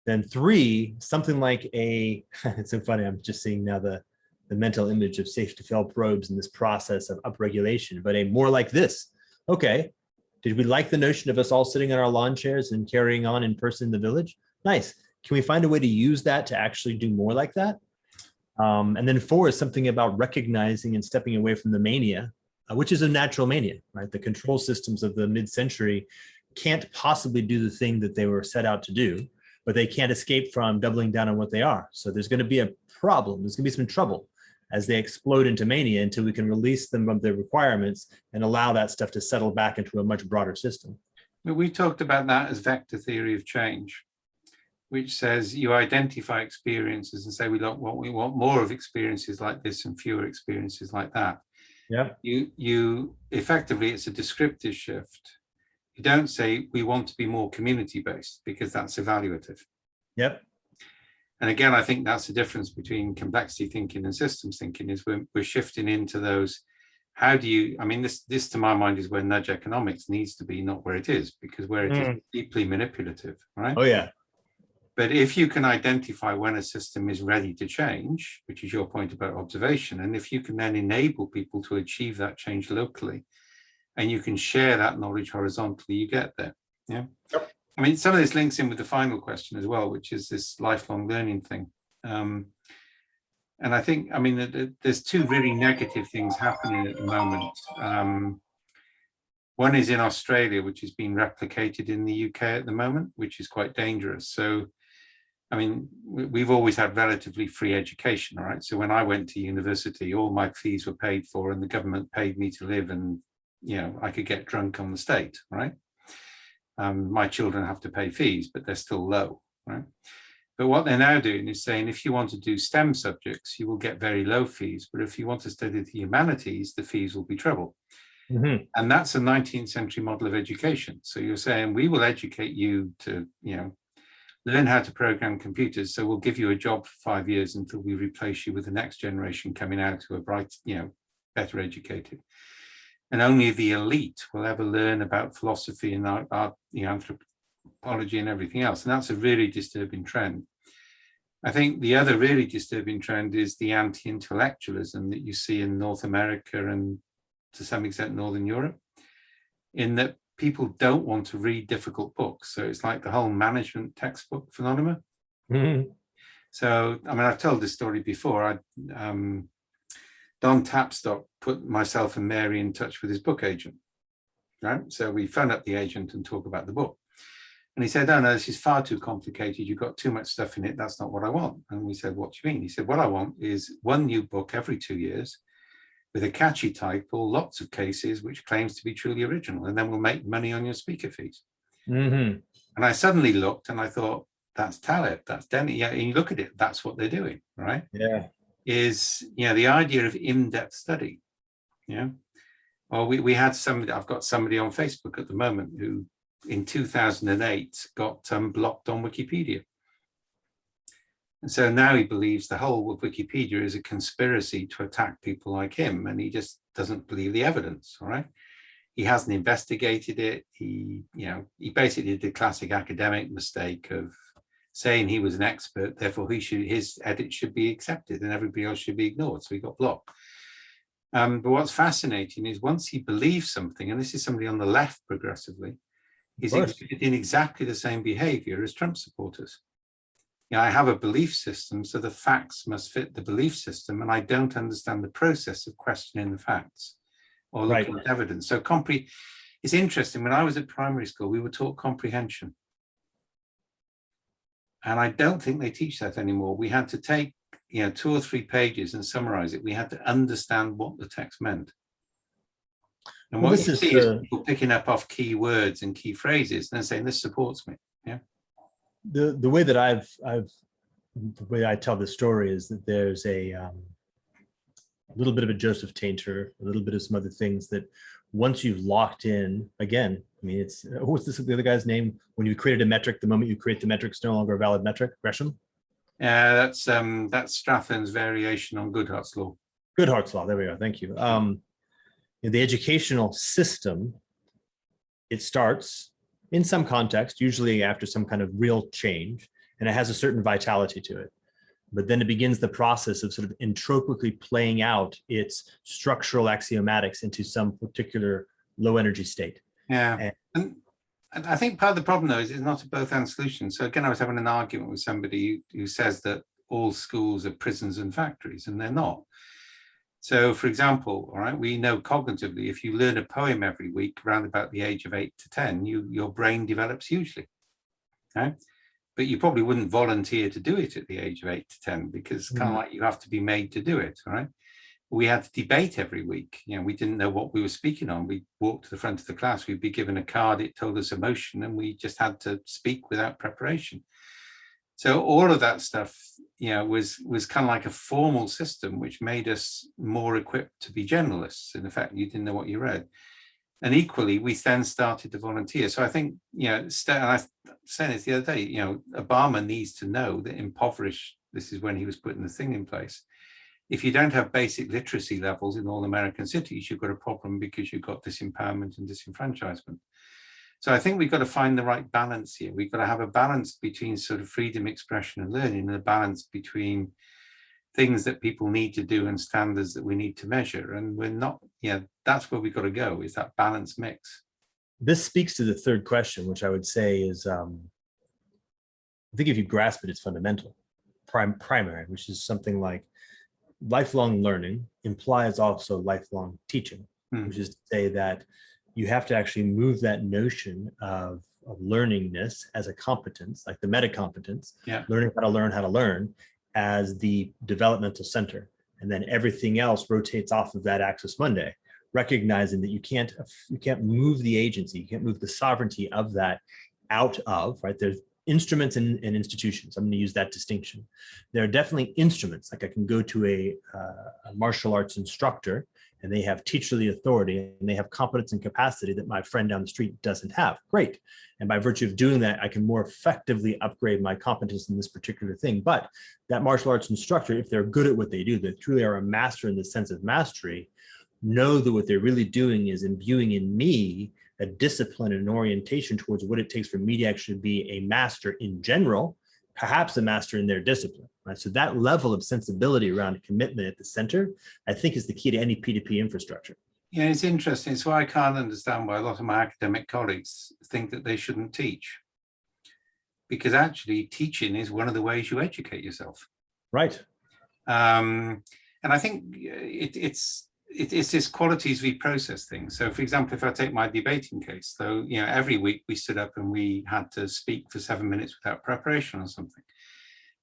Then three, something like a, it's so funny, I'm just seeing now the mental image of safe to fail probes in this process of upregulation, but a more like this. Okay, did we like the notion of us all sitting in our lawn chairs and carrying on in person in the village? Nice. Can we find a way to use that to actually do more like that? And then four is something about recognizing and stepping away from the mania, which is a natural mania, right? The control systems of the mid-century can't possibly do the thing that they were set out to do, but they can't escape from doubling down on what they are. So there's going to be a problem. There's going to be some trouble as they explode into mania until we can release them from their requirements and allow that stuff to settle back into a much broader system. We talked about that as vector theory of change, which says you identify experiences and say we want more of experiences like this and fewer experiences like that. Yeah. You effectively, it's a descriptive shift. You don't say we want to be more community-based because that's evaluative. Yep. And again, I think that's the difference between complexity thinking and systems thinking is we're shifting into those. How do you, I mean, this to my mind is where nudge economics needs to be, not where it is, because where it is deeply manipulative, right? Oh, yeah. But if you can identify when a system is ready to change, which is your point about observation, and if you can then enable people to achieve that change locally, and you can share that knowledge horizontally, you get there. Yeah. Yep. I mean, some of this links in with the final question as well, which is this lifelong learning thing. And I think, I mean, there's two really negative things happening at the moment. One is in Australia, which is being replicated in the UK at the moment, which is quite dangerous. So, I mean, we've always had relatively free education, all right? So when I went to university, all my fees were paid for and the government paid me to live and, you know, I could get drunk on the state, right? My children have to pay fees, but they're still low, right? But what they're now doing is saying, if you want to do STEM subjects, you will get very low fees. But if you want to study the humanities, the fees will be treble. And that's a 19th century model of education. So you're saying, we will educate you to, you know, learn how to program computers. So we'll give you a job for 5 years until we replace you with the next generation coming out who are bright, you know, better educated. And only the elite will ever learn about philosophy and art, you know, anthropology and everything else. And that's a really disturbing trend. I think the other really disturbing trend is the anti-intellectualism that you see in North America and to some extent Northern Europe, in that people don't want to read difficult books. So it's like the whole management textbook phenomenon. So, I mean, I've told this story before. Don Tapstock put myself and Mary in touch with his book agent, right? So we phone up the agent and talk about the book. And he said, oh, no, this is far too complicated. You've got too much stuff in it. That's not what I want. And we said, what do you mean? He said, what I want is one new book every 2 years with a catchy title, lots of cases, which claims to be truly original. And then we'll make money on your speaker fees. And I suddenly looked and I thought, that's Taleb, that's Denny. Yeah, and you look at it, that's what they're doing, right? Yeah. Is, you know, the idea of in-depth study. Yeah. Well, we had somebody, I've got somebody on Facebook at the moment who in 2008 got blocked on Wikipedia. And so now he believes the whole of Wikipedia is a conspiracy to attack people like him. And he just doesn't believe the evidence, all right? He hasn't investigated it. He basically did the classic academic mistake of saying he was an expert, therefore his edit should be accepted and everybody else should be ignored. So he got blocked. But what's fascinating is once he believes something, and this is somebody on the left progressively, he's exhibiting exactly the same behavior as Trump supporters. You know, I have a belief system, so the facts must fit the belief system, and I don't understand the process of questioning the facts or looking at evidence. So it's interesting, when I was at primary school, we were taught comprehension. And I don't think they teach that anymore. We had to take, 2 or 3 pages and summarize it. We had to understand what the text meant. And Well, what this you is see is people picking up off key words and key phrases and then saying, this supports me. Yeah. The way that the way I tell this story is that there's a little bit of a Joseph Tainter, a little bit of some other things that once you've locked in, again, I mean, it's, what's this, the other guy's name? When you created a metric, the moment you create the metric, it's no longer a valid metric, Gresham? That's Stratton's variation on Goodhart's law. Goodhart's law, there we go, thank you. The educational system, it starts in some context, usually after some kind of real change, and it has a certain vitality to it. But then it begins the process of sort of entropically playing out its structural axiomatics into some particular low energy state. Yeah, and I think part of the problem though is it's not a both-and solution. So again, I was having an argument with somebody who says that all schools are prisons and factories, and they're not. So for example, all right, we know cognitively, if you learn a poem every week around about the age of 8 to 10, your brain develops hugely. Okay? But you probably wouldn't volunteer to do it at the age of 8 to 10 because kind of like you have to be made to do it, all right? We had to debate every week. We didn't know what we were speaking on. We walked to the front of the class, we'd be given a card, it told us emotion, and we just had to speak without preparation. So all of that stuff, was kind of like a formal system, which made us more equipped to be generalists. In effect, you didn't know what you read. And equally, we then started to volunteer. So I think, and I said it the other day, Obama needs to know that impoverished, this is when he was putting the thing in place. If you don't have basic literacy levels in all American cities, you've got a problem because you've got disempowerment and disenfranchisement. So I think we've got to find the right balance here. We've got to have a balance between sort of freedom, expression, and learning, and a balance between things that people need to do and standards that we need to measure. And we're not, that's where we've got to go, is that balance mix. This speaks to the third question, which I would say is, I think if you grasp it, it's fundamental, primary, which is something like lifelong learning implies also lifelong teaching, which is to say that you have to actually move that notion of learningness as a competence, like the meta competence, learning how to learn, as the developmental center. And then everything else rotates off of that axis Monday, recognizing that you can't move the agency, you can't move the sovereignty of that out of, right? There's instruments and institutions. I'm going to use that distinction. There are definitely instruments, like I can go to a martial arts instructor and they have teacherly authority and they have competence and capacity that my friend down the street doesn't have. Great. And by virtue of doing that, I can more effectively upgrade my competence in this particular thing. But that martial arts instructor, if they're good at what they do, they truly are a master in the sense of mastery, know that what they're really doing is imbuing in me a discipline and orientation towards what it takes for me to actually be a master in general, perhaps a master in their discipline, right? So that level of sensibility around commitment at the center, I think, is the key to any P2P infrastructure. Yeah, it's interesting. So I can't understand why a lot of my academic colleagues think that they shouldn't teach. Because actually teaching is one of the ways you educate yourself. Right. And I think it's this qualities v process thing. So for example, if I take my debating case, so every week we stood up and we had to speak for 7 minutes without preparation or something.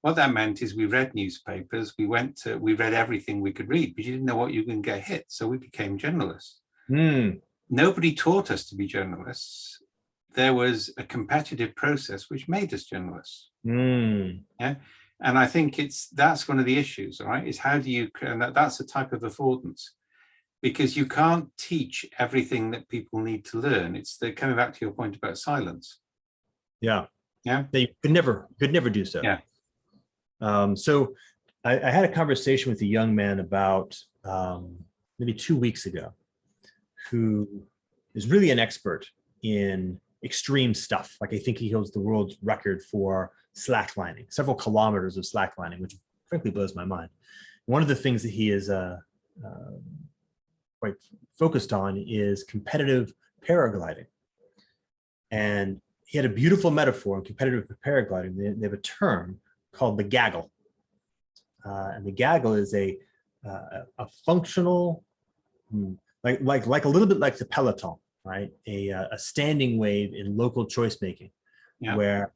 What that meant is we read newspapers, we read everything we could read, but you didn't know what you were going to get hit. So we became journalists. Nobody taught us to be journalists. There was a competitive process which made us journalists. Yeah. And I think that's one of the issues, all right, is how do you, and that's a type of affordance. Because you can't teach everything that people need to learn. They're coming back to your point about silence. Yeah. Yeah. They could never do so. Yeah. So I had a conversation with a young man about maybe 2 weeks ago, who is really an expert in extreme stuff. Like I think he holds the world's record for slacklining, several kilometers of slacklining, which frankly blows my mind. One of the things that he is quite focused on is competitive paragliding. And he had a beautiful metaphor in competitive paragliding. They have a term called the gaggle. And the gaggle is a functional, like a little bit like the peloton, right? A standing wave in local choice making, where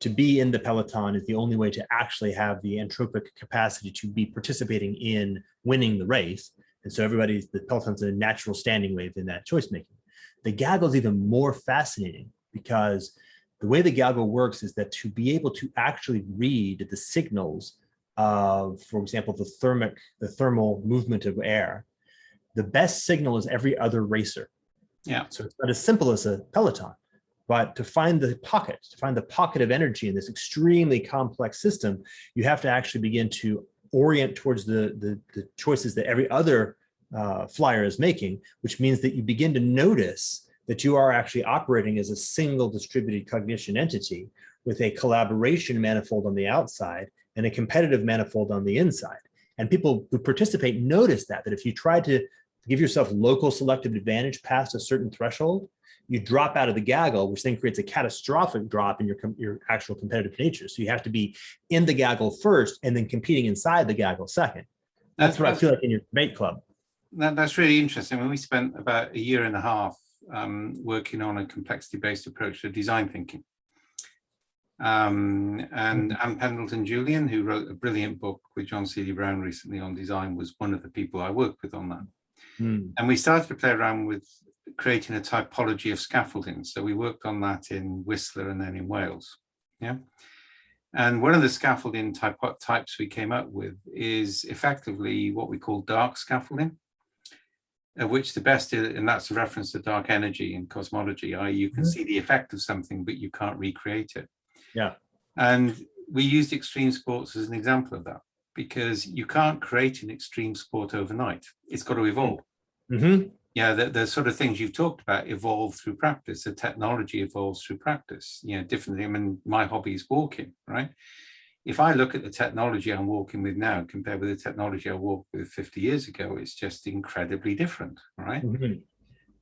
to be in the peloton is the only way to actually have the anthropic capacity to be participating in winning the race. And so the peloton's in a natural standing wave in that choice making. The gaggle is even more fascinating because the way the gaggle works is that to be able to actually read the signals of, for example, the thermal movement of air, the best signal is every other racer. Yeah. So it's not as simple as a peloton. But to find the pocket of energy in this extremely complex system, you have to actually begin to orient towards the choices that every other flyer is making, which means that you begin to notice that you are actually operating as a single distributed cognition entity with a collaboration manifold on the outside and a competitive manifold on the inside. And people who participate notice that if you try to give yourself local selective advantage past a certain threshold, you drop out of the gaggle, which then creates a catastrophic drop in your actual competitive nature. So you have to be in the gaggle first and then competing inside the gaggle second. That's what I feel like in your debate club. That's really interesting. When we spent about a year and a half working on a complexity-based approach to design thinking. And Anne Pendleton-Julian, who wrote a brilliant book with John Seeley Brown recently on design, was one of the people I worked with on that. And we started to play around with creating a typology of scaffolding. So we worked on that in Whistler and then in Wales. Yeah. And one of the scaffolding types we came up with is effectively what we call dark scaffolding, of which the best is, and that's a reference to dark energy in cosmology, i.e. you can see the effect of something, but you can't recreate it. Yeah. And we used extreme sports as an example of that, because you can't create an extreme sport overnight. It's got to evolve. Yeah, the sort of things you've talked about evolve through practice. The technology evolves through practice. You know, differently. I mean, my hobby is walking, right? If I look at the technology I'm walking with now compared with the technology I walked with 50 years ago, it's just incredibly different, right?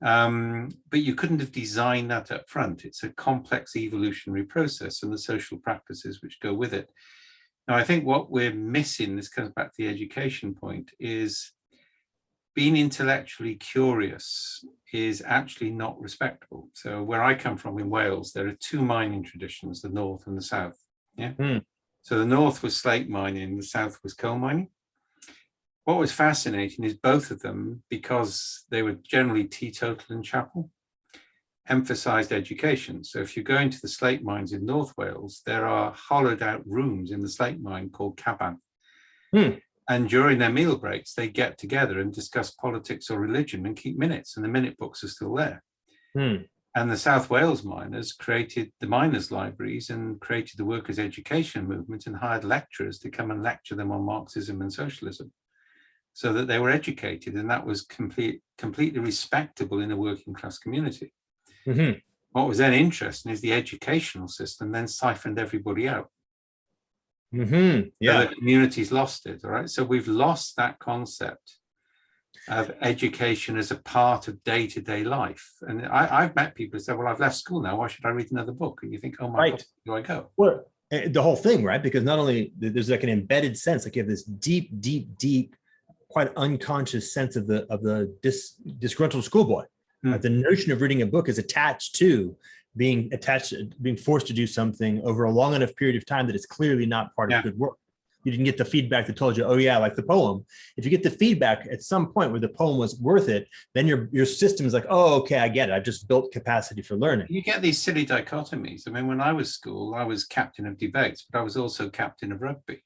But you couldn't have designed that up front. It's a complex evolutionary process and the social practices which go with it. Now, I think what we're missing, this comes back to the education point, is being intellectually curious is actually not respectable. So where I come from in Wales, there are two mining traditions, the north and the south. Yeah. So the north was slate mining, the south was coal mining. What was fascinating is both of them, because they were generally teetotal and chapel, emphasized education. So if you go into the slate mines in North Wales, there are hollowed out rooms in the slate mine called caban. And during their meal breaks, they get together and discuss politics or religion and keep minutes, and the minute books are still there. And the South Wales miners created the miners' libraries and created the workers' education movement and hired lecturers to come and lecture them on Marxism and socialism, so that they were educated, and that was completely respectable in a working class community. What was then interesting is the educational system then siphoned everybody out. So the community's lost it, all right? So we've lost that concept of education as a part of day-to-day life. And I've met people who say, well, I've left school now, why should I read another book? And you think, oh my God, where do I go? Well, the whole thing, right? Because not only there's like an embedded sense, like you have this deep, quite unconscious sense of the disgruntled schoolboy. The notion of reading a book is attached to being forced to do something over a long enough period of time that it's clearly not part of good work. You didn't get the feedback that told you, oh yeah, like the poem. If you get the feedback at some point where the poem was worth it, then your system is like, oh, okay, I get it. I've just built capacity for learning. You get these silly dichotomies. I mean, when I was school, I was captain of debates, but I was also captain of rugby.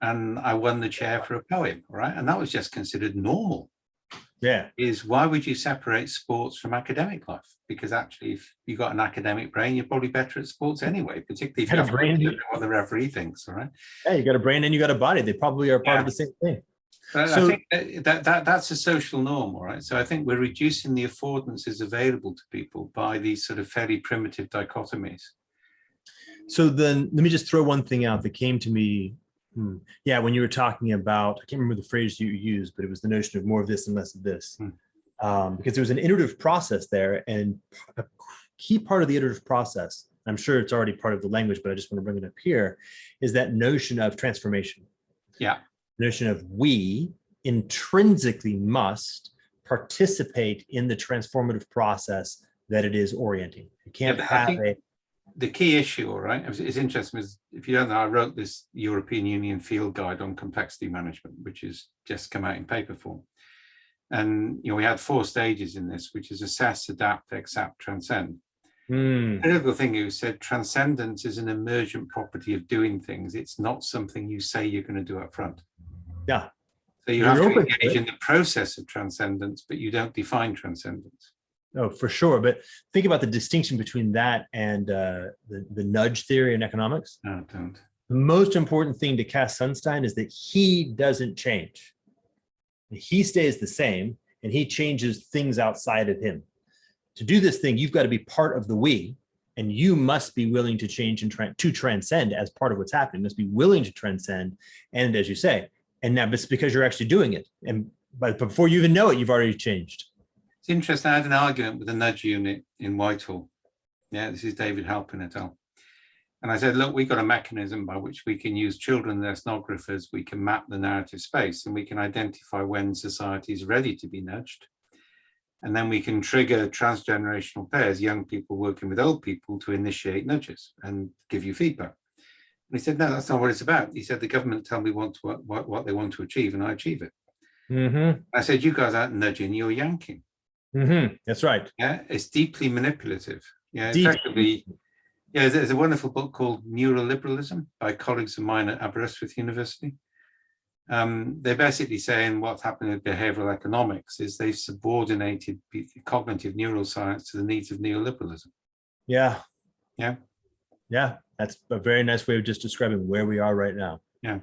And I won the chair for a poem, right? And that was just considered normal. Yeah. Is why would you separate sports from academic life? Because actually, if you got an academic brain, you're probably better at sports anyway, particularly if you have a brain, what the referee thinks, all right? Yeah, you got a brain and you got a body. They probably are part of the same thing. But so, I think that's a social norm, all right? So I think we're reducing the affordances available to people by these sort of fairly primitive dichotomies. So then let me just throw one thing out that came to me. Yeah, when you were talking about, I can't remember the phrase you used, but it was the notion of more of this and less of this. Because there was an iterative process there, and a key part of the iterative process, I'm sure it's already part of the language, but I just want to bring it up here, is that notion of transformation. Yeah. Notion of we intrinsically must participate in the transformative process that it is orienting. You can't have the key issue, all right, it's interesting, is if you don't know, I wrote this European Union field guide on complexity management, which is just come out in paper form. And we had 4 stages in this, which is assess, adapt, accept, transcend. The critical thing is said transcendence is an emergent property of doing things. It's not something you say you're going to do up front. Yeah. So you have to engage in the process of transcendence, but you don't define transcendence. Oh, for sure. But think about the distinction between that and the nudge theory in economics. No, don't. The most important thing to Cass Sunstein is that he doesn't change. He stays the same, and he changes things outside of him. To do this thing, you've got to be part of the we, and you must be willing to change and to transcend as part of what's happening. You must be willing to transcend. And as you say, and now it's because you're actually doing it. But before you even know it, you've already changed. It's interesting. I had an argument with the nudge unit in Whitehall. Yeah, this is David Halpin et al. And I said, look, we've got a mechanism by which we can use children as ethnographers. We can map the narrative space, and we can identify when society is ready to be nudged. And then we can trigger transgenerational pairs, young people working with old people, to initiate nudges and give you feedback. And he said, no, that's not what it's about. He said, the government tell me what they want to achieve, and I achieve it. I said, you guys aren't nudging, you're yanking. That's right. Yeah, it's deeply manipulative. Yeah, effectively. Yeah, there's a wonderful book called Neoliberalism by colleagues of mine at Aberystwyth University. They're basically saying what's happening with behavioral economics is they've subordinated cognitive neuroscience to the needs of neoliberalism. Yeah. Yeah. Yeah. That's a very nice way of just describing where we are right now. Yeah.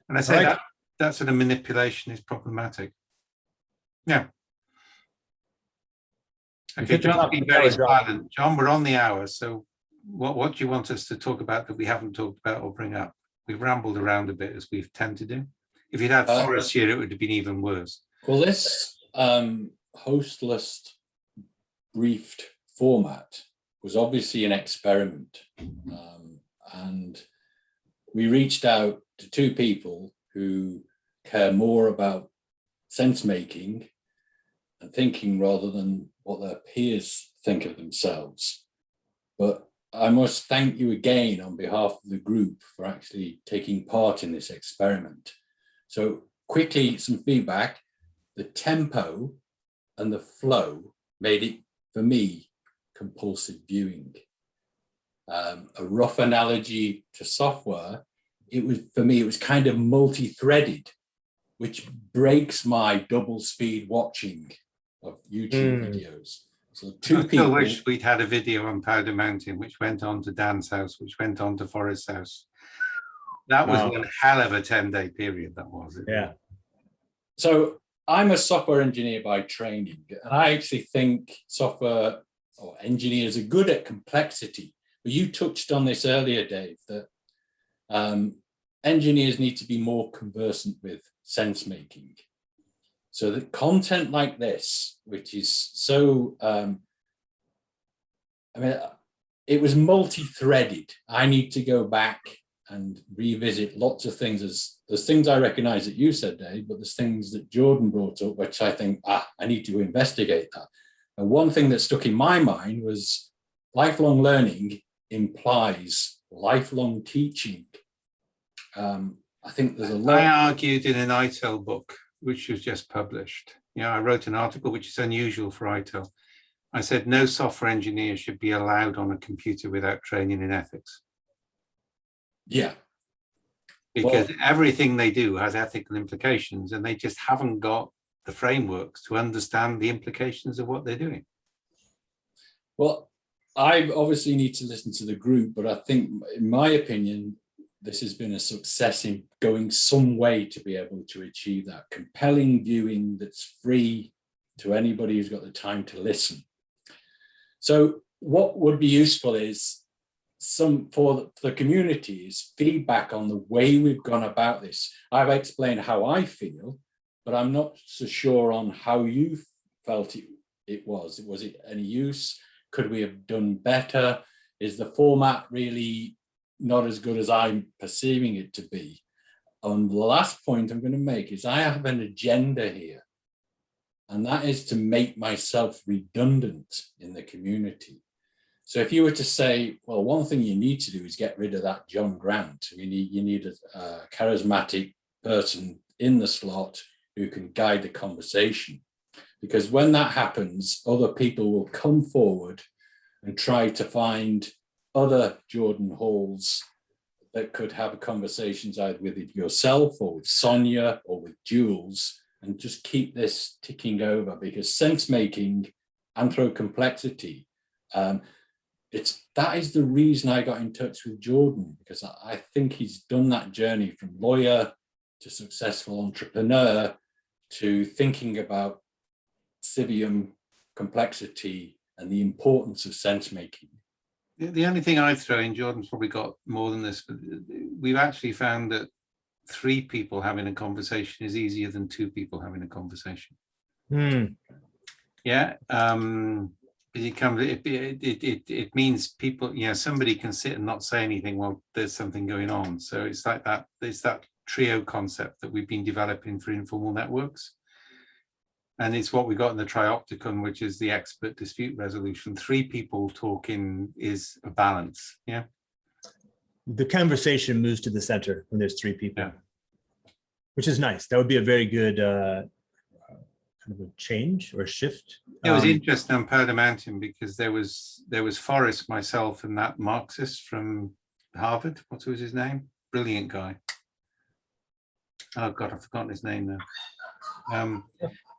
And I say that sort of manipulation is problematic. Yeah. Okay, John's been very silent. John, we're on the hour, so what do you want us to talk about that we haven't talked about or bring up? We've rambled around a bit, as we've tend to do. If you'd had Forrest here, it would have been even worse. Well, this host list briefed format was obviously an experiment. And we reached out to 2 people who care more about sense making and thinking rather than what their peers think of themselves. But I must thank you again on behalf of the group for actually taking part in this experiment. So quickly, some feedback. The tempo and the flow made it, for me, compulsive viewing. A rough analogy to software, for me, it was kind of multi-threaded, which breaks my double speed watching of YouTube videos. So 2 people. I wish we'd had a video on Powder Mountain, which went on to Dan's house, which went on to Forrest's house. That was one hell of a 10-day period, that was it. Yeah. So I'm a software engineer by training, and I actually think software or engineers are good at complexity. But you touched on this earlier, Dave, that engineers need to be more conversant with sense making. So that content like this, which is so, it was multi-threaded. I need to go back and revisit lots of things. There's things I recognize that you said, Dave, but there's things that Jordan brought up, which I think, I need to investigate that. And one thing that stuck in my mind was lifelong learning implies lifelong teaching. I think there's a lot. I argued in an ITEL book, which was just published. I wrote an article, which is unusual for ITEL. I said no software engineer should be allowed on a computer without training in ethics. Yeah. Because everything they do has ethical implications, and they just haven't got the frameworks to understand the implications of what they're doing. Well, I obviously need to listen to the group, but I think, in my opinion, this has been a success in going some way to be able to achieve that compelling viewing that's free to anybody who's got the time to listen. So what would be useful is for the community is feedback on the way we've gone about this. I've explained how I feel, but I'm not so sure on how you felt it was. Was it any use? Could we have done better? Is the format really not as good as I'm perceiving it to be? And the last point I'm going to make is I have an agenda here, and that is to make myself redundant in the community. So if you were to say, well, one thing you need to do is get rid of that John Grant. You need a charismatic person in the slot who can guide the conversation. Because when that happens, other people will come forward and try to find other Jordan Halls that could have conversations either with yourself or with Sonia or with Jules, and just keep this ticking over, because sense making, anthro-complexity, that is the reason I got in touch with Jordan, because I think he's done that journey from lawyer to successful entrepreneur to thinking about civium complexity and the importance of sense making. The only thing I'd throw in, Jordan's probably got more than this, but we've actually found that 3 people having a conversation is easier than 2 people having a conversation. Yeah. It means people, somebody can sit and not say anything while there's something going on. So it's like that, it's that trio concept that we've been developing for informal networks. And it's what we got in the triopticon, which is the expert dispute resolution. 3 people talking is a balance. Yeah. The conversation moves to the center when there's 3 people, Yeah. Which is nice. That would be a very good kind of a change or shift. It was interesting on Powder Mountain because there was Forrest, myself, and that Marxist from Harvard. What was his name? Brilliant guy. Oh God, I've forgotten his name now.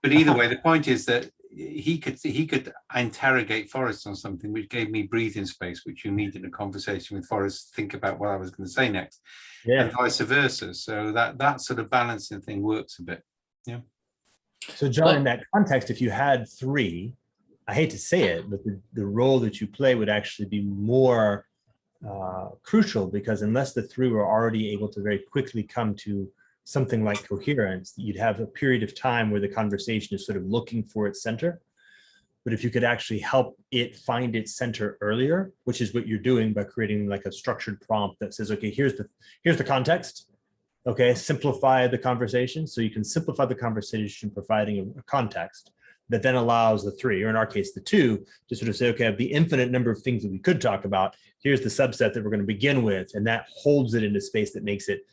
But either way, the point is that he could interrogate Forrest on something, which gave me breathing space, which you need in a conversation with Forrest. Think about what I was going to say next, and vice versa. So that sort of balancing thing works a bit. Yeah. So John, in that context, if you had 3, I hate to say it, but the role that you play would actually be more crucial, because unless the 3 were already able to very quickly come to something like coherence, you'd have a period of time where the conversation is sort of looking for its center. But if you could actually help it find its center earlier, which is what you're doing by creating like a structured prompt that says, okay, here's the context. Okay, simplify the conversation. So you can simplify the conversation, providing a context that then allows the 3, or in our case, the 2, to sort of say, okay, of the infinite number of things that we could talk about, here's the subset that we're going to begin with. And that holds it into space that makes it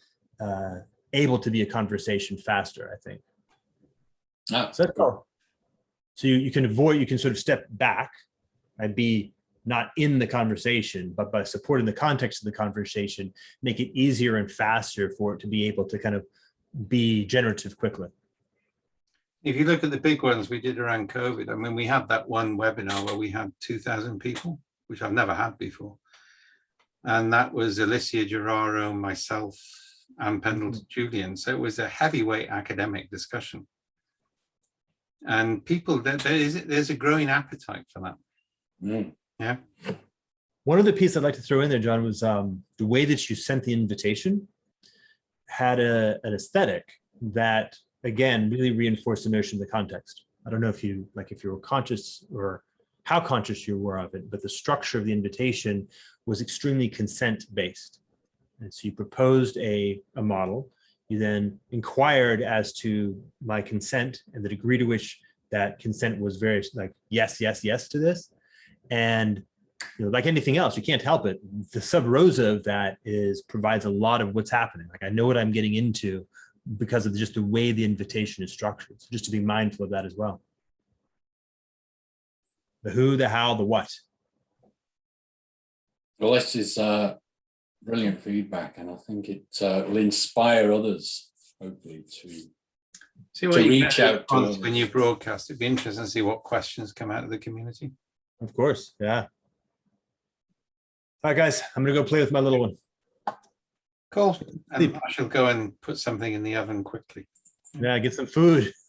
able to be a conversation faster, I think. So that's cool. So you can sort of step back and be not in the conversation, but by supporting the context of the conversation, make it easier and faster for it to be able to kind of be generative quickly. If you look at the big ones we did around COVID, I mean, we had that one webinar where we had 2,000 people, which I've never had before. And that was Alicia Geraro, myself, and Pendleton Julian. So it was a heavyweight academic discussion. And people, there's a growing appetite for that. Yeah. One of the pieces I'd like to throw in there, John, was the way that you sent the invitation had an aesthetic that, again, really reinforced the notion of the context. I don't know if you were conscious or how conscious you were of it, but the structure of the invitation was extremely consent-based. And so you proposed a model. You then inquired as to my consent and the degree to which that consent was very like, yes, yes, yes to this. And like anything else, you can't help it. The sub rosa of that provides a lot of what's happening. Like I know what I'm getting into because of just the way the invitation is structured. So just to be mindful of that as well. The who, the how, the what. Well, this is brilliant feedback, and I think it will inspire others, hopefully, to reach out to others. When you broadcast. It'd be interesting to see what questions come out of the community. Of course, yeah. All right, guys, I'm gonna go play with my little one. Cool. And I shall go and put something in the oven quickly. Yeah, get some food.